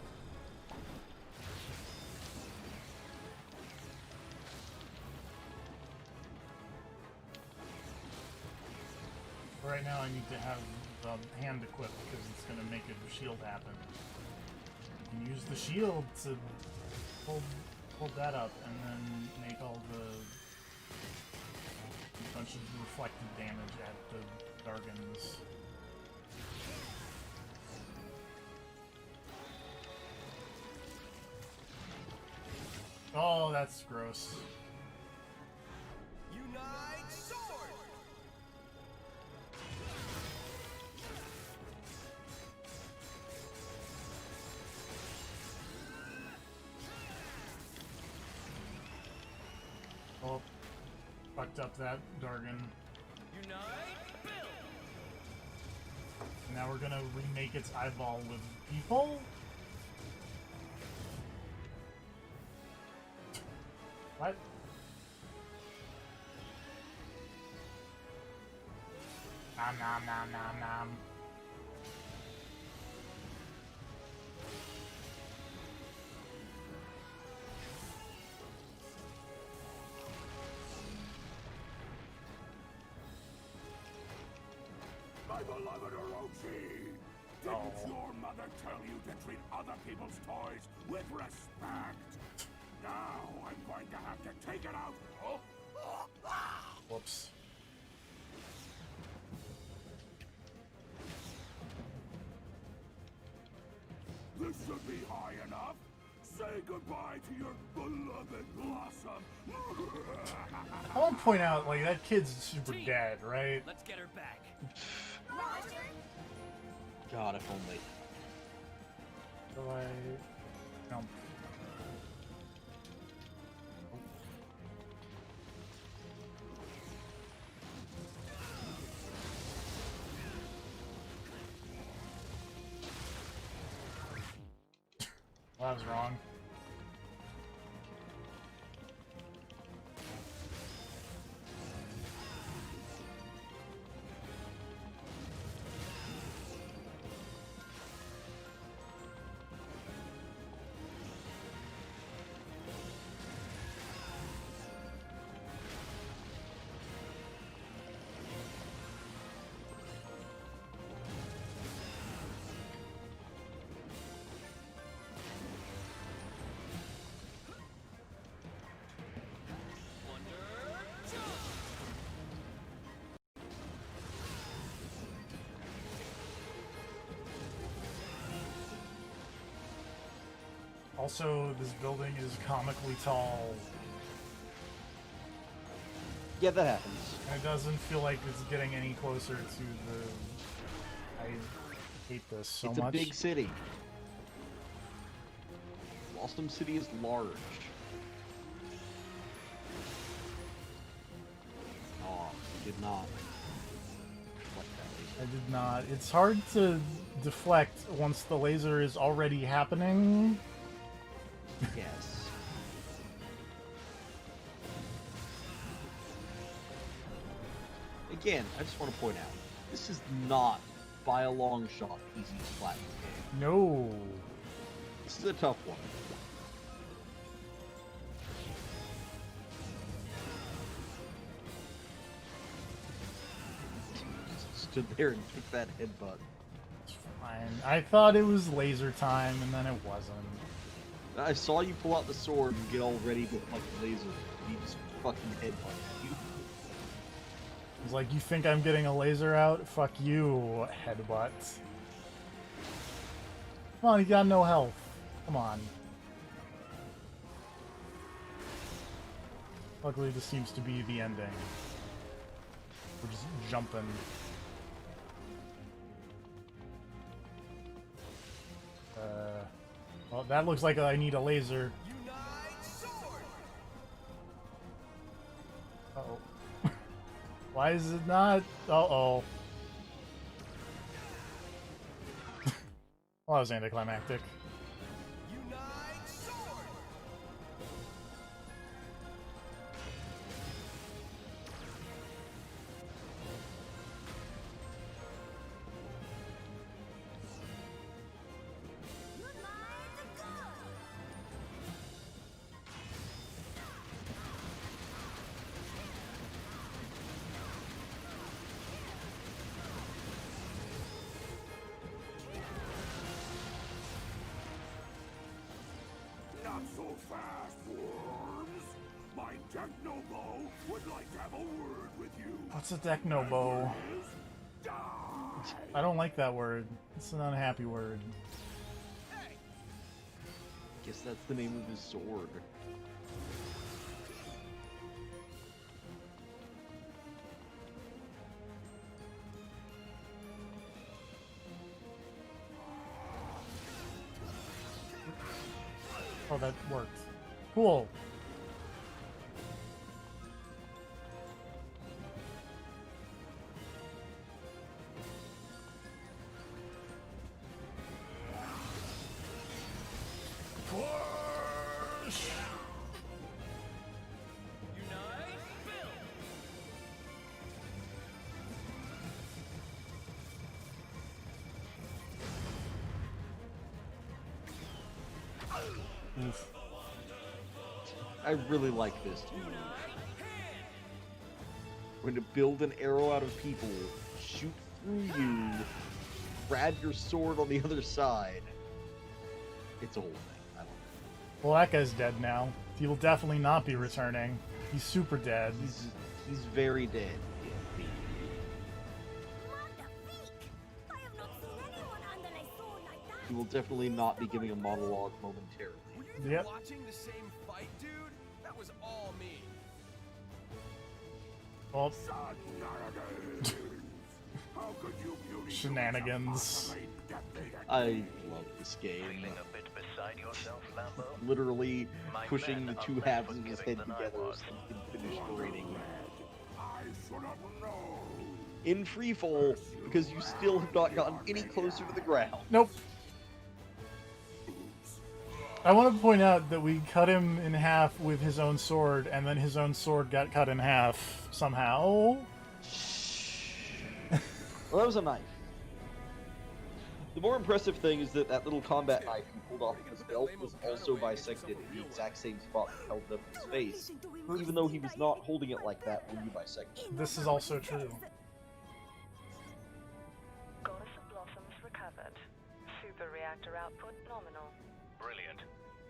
Right now I need to have the hand equipped because it's going to make a shield happen. You can use the shield to hold that up and then make all the bunch of reflected damage at the Dargans. Oh, that's gross. Unite sword! Oh, fucked up that Dargan. Unite, build! Now we're gonna remake its eyeball with people? What? Nom nom nom nom nom. My beloved Orochi! Didn't your mother tell you to treat other people's toys with respect? Now I'm going to have to take it out. Whoops. This should be high enough. Say goodbye to your beloved Blossom. I want to point out, like, that kid's super dead, right? Let's get her back. God, if only. Do I... No. Well, that was wrong. Also, this building is comically tall. Yeah, that happens. And it doesn't feel like it's getting any closer to the... I hate this so much. It's a big city. Blossom City is large. Oh, I did not. I did not. It's hard to deflect once the laser is already happening. Yes. Again, I just want to point out, this is not, by a long shot, easiest platform game. No. This is a tough one. Just stood there and took that headbutt. It's fine. I thought it was laser time, and then it wasn't. I saw you pull out the sword and get all ready with like laser. He just fucking headbutt you. It's like, you think I'm getting a laser out? Fuck you, headbutt. Come on, you got no health. Come on. Luckily, this seems to be the ending. We're just jumping. Well, that looks like I need a laser. Uh-oh. Why is it not? Uh-oh. Well, that was anticlimactic. fast, worms. My Technobo would like to have a word with you. What's a Technobo? I don't like that word. It's an unhappy word. Guess that's the name of his sword. Oh, that worked. Cool. Push! Unite, build. Oof. I really like this move. We're going to build an arrow out of people, shoot through you, grab your sword on the other side. It's a whole thing. I don't know. Well, that guy's dead now. He will definitely not be returning. He's super dead. He's very dead. He will definitely not be giving a monologue momentarily. Were you Yep. watching the same fight, dude? That was all me. Well, How could you beauty shenanigans. I love this game. Feeling a bit beside yourself, Lambo? Literally My pushing the men are two less halves of his head forgiving than I together was. so he can finish the rating. I should have known. In freefall, because you still have not gotten any closer to the ground. Nope. I want to point out that we cut him in half with his own sword, and then his own sword got cut in half somehow. Well, that was a knife. The more impressive thing is that that little combat knife he pulled off of his belt was also bisected in the exact same spot that held up his face, even though he was not holding it like that when you bisected. This is also true. Goddess of Blossoms recovered. Super reactor output nominal. Brilliant.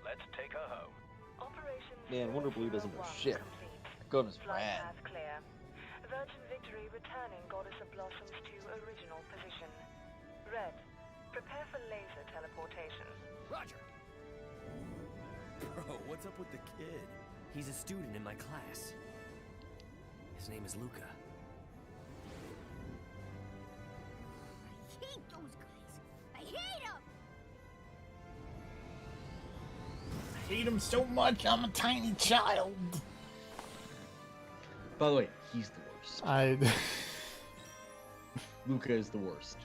Let's take her home. Operation Man, Wonder Blue doesn't know 001 shit. complete. That gun is Flight rad. path clear. Virgin Victory returning Goddess of Blossoms to original position. Red, prepare for laser teleportation. Roger. Bro, what's up with the kid? He's a student in my class. His name is Luca. I hate those guys. I hate them. I hate him so much. I'm a tiny child. By the way, he's the worst. Luca is the worst.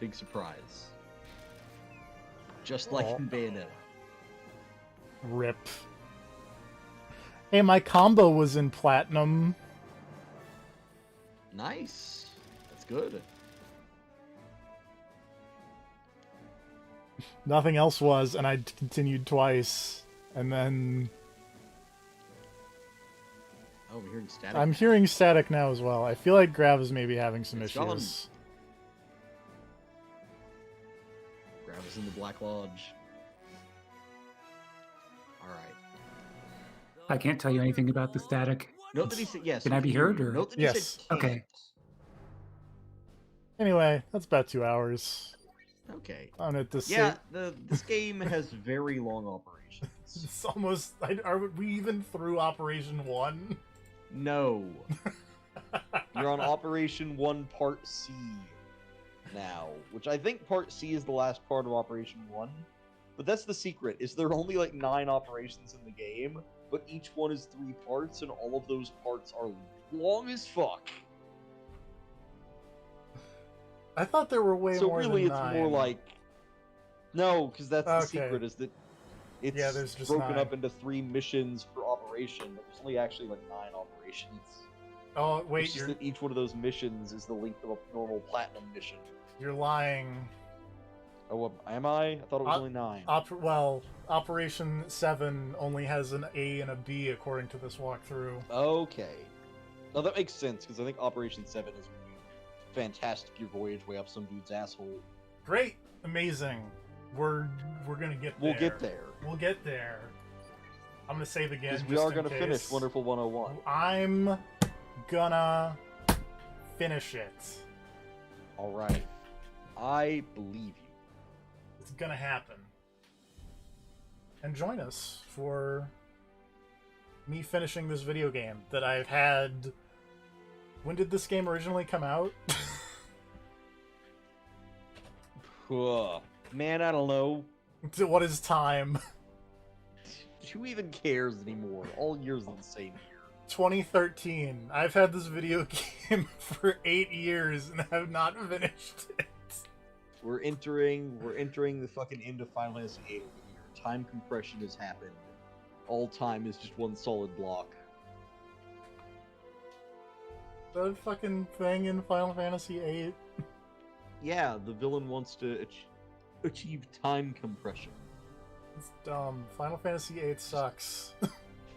Big surprise. Just like in Bayonetta. Rip. Hey, my combo was in platinum. Nice. That's good. Nothing else was, and I continued twice. And then Oh, we're hearing static. I'm hearing static now as well. I feel like Grav is maybe having some It's issues. gone. Grab us in the Black Lodge. Alright. I can't tell you anything about the static. Note that he said yes. Can I be heard, or- Note that he Yes. said Okay. Anyway, that's about 2 hours. Okay. On it this Yeah, this game has very long operations. It's almost. Are we even through Operation 1? No. You're on Operation 1 Part C now, which I think Part C is the last part of Operation 1. But that's the secret, is there are only like 9 operations in the game, but each one is 3 parts, and all of those parts are long as fuck. I thought there were way So more really than it's 9. more like... No, because that's the Okay. secret, is that it's Yeah, there's just broken 9. up into 3 missions per operation, but there's only actually like 9 operations. Oh, It's wait, just you're that each one of those missions is the length of a normal platinum mission. you're lying. Oh, am I? I thought it was Op- only 9. Well, Operation 7 only has an A and a B according to this walkthrough. Okay. Now that makes sense, because I think Operation 7 is when you fantastic your voyage way up some dude's asshole. Great, amazing. We're gonna get there. We'll get there. We'll get there. I'm gonna save again. Because we just are in gonna case. finish Wonderful 101. I'm gonna finish it. Alright. I believe you. It's gonna happen. And join us for me finishing this video game that I've had... When did this game originally come out? Man, I don't know. What is time? Who even cares anymore? All years are the same year. 2013. I've had this video game for 8 years and have not finished it. We're entering the fucking end of Final Fantasy VIII over here. Time compression has happened. All time is just one solid block. The fucking thing in Final Fantasy VIII. Yeah, the villain wants to achieve time compression. It's dumb. Final Fantasy VIII sucks.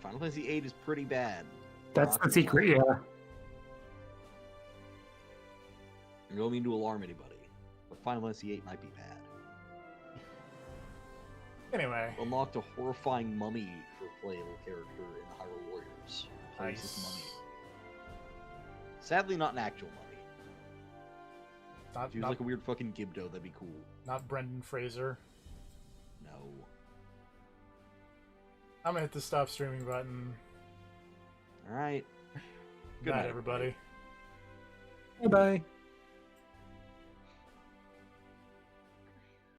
Final Fantasy VIII is pretty bad. That's the secret, yeah. I don't mean to alarm anybody, but Final Fantasy VIII might be bad. Anyway. Unlocked a horrifying mummy for a playable character in the Hyrule Warriors. Plays this mummy. Sadly, not an actual mummy. If he was like a weird fucking Gibdo, that'd be cool. Not Brendan Fraser. No. I'm gonna hit the stop streaming button. Alright. Good night, everybody. Bye-bye.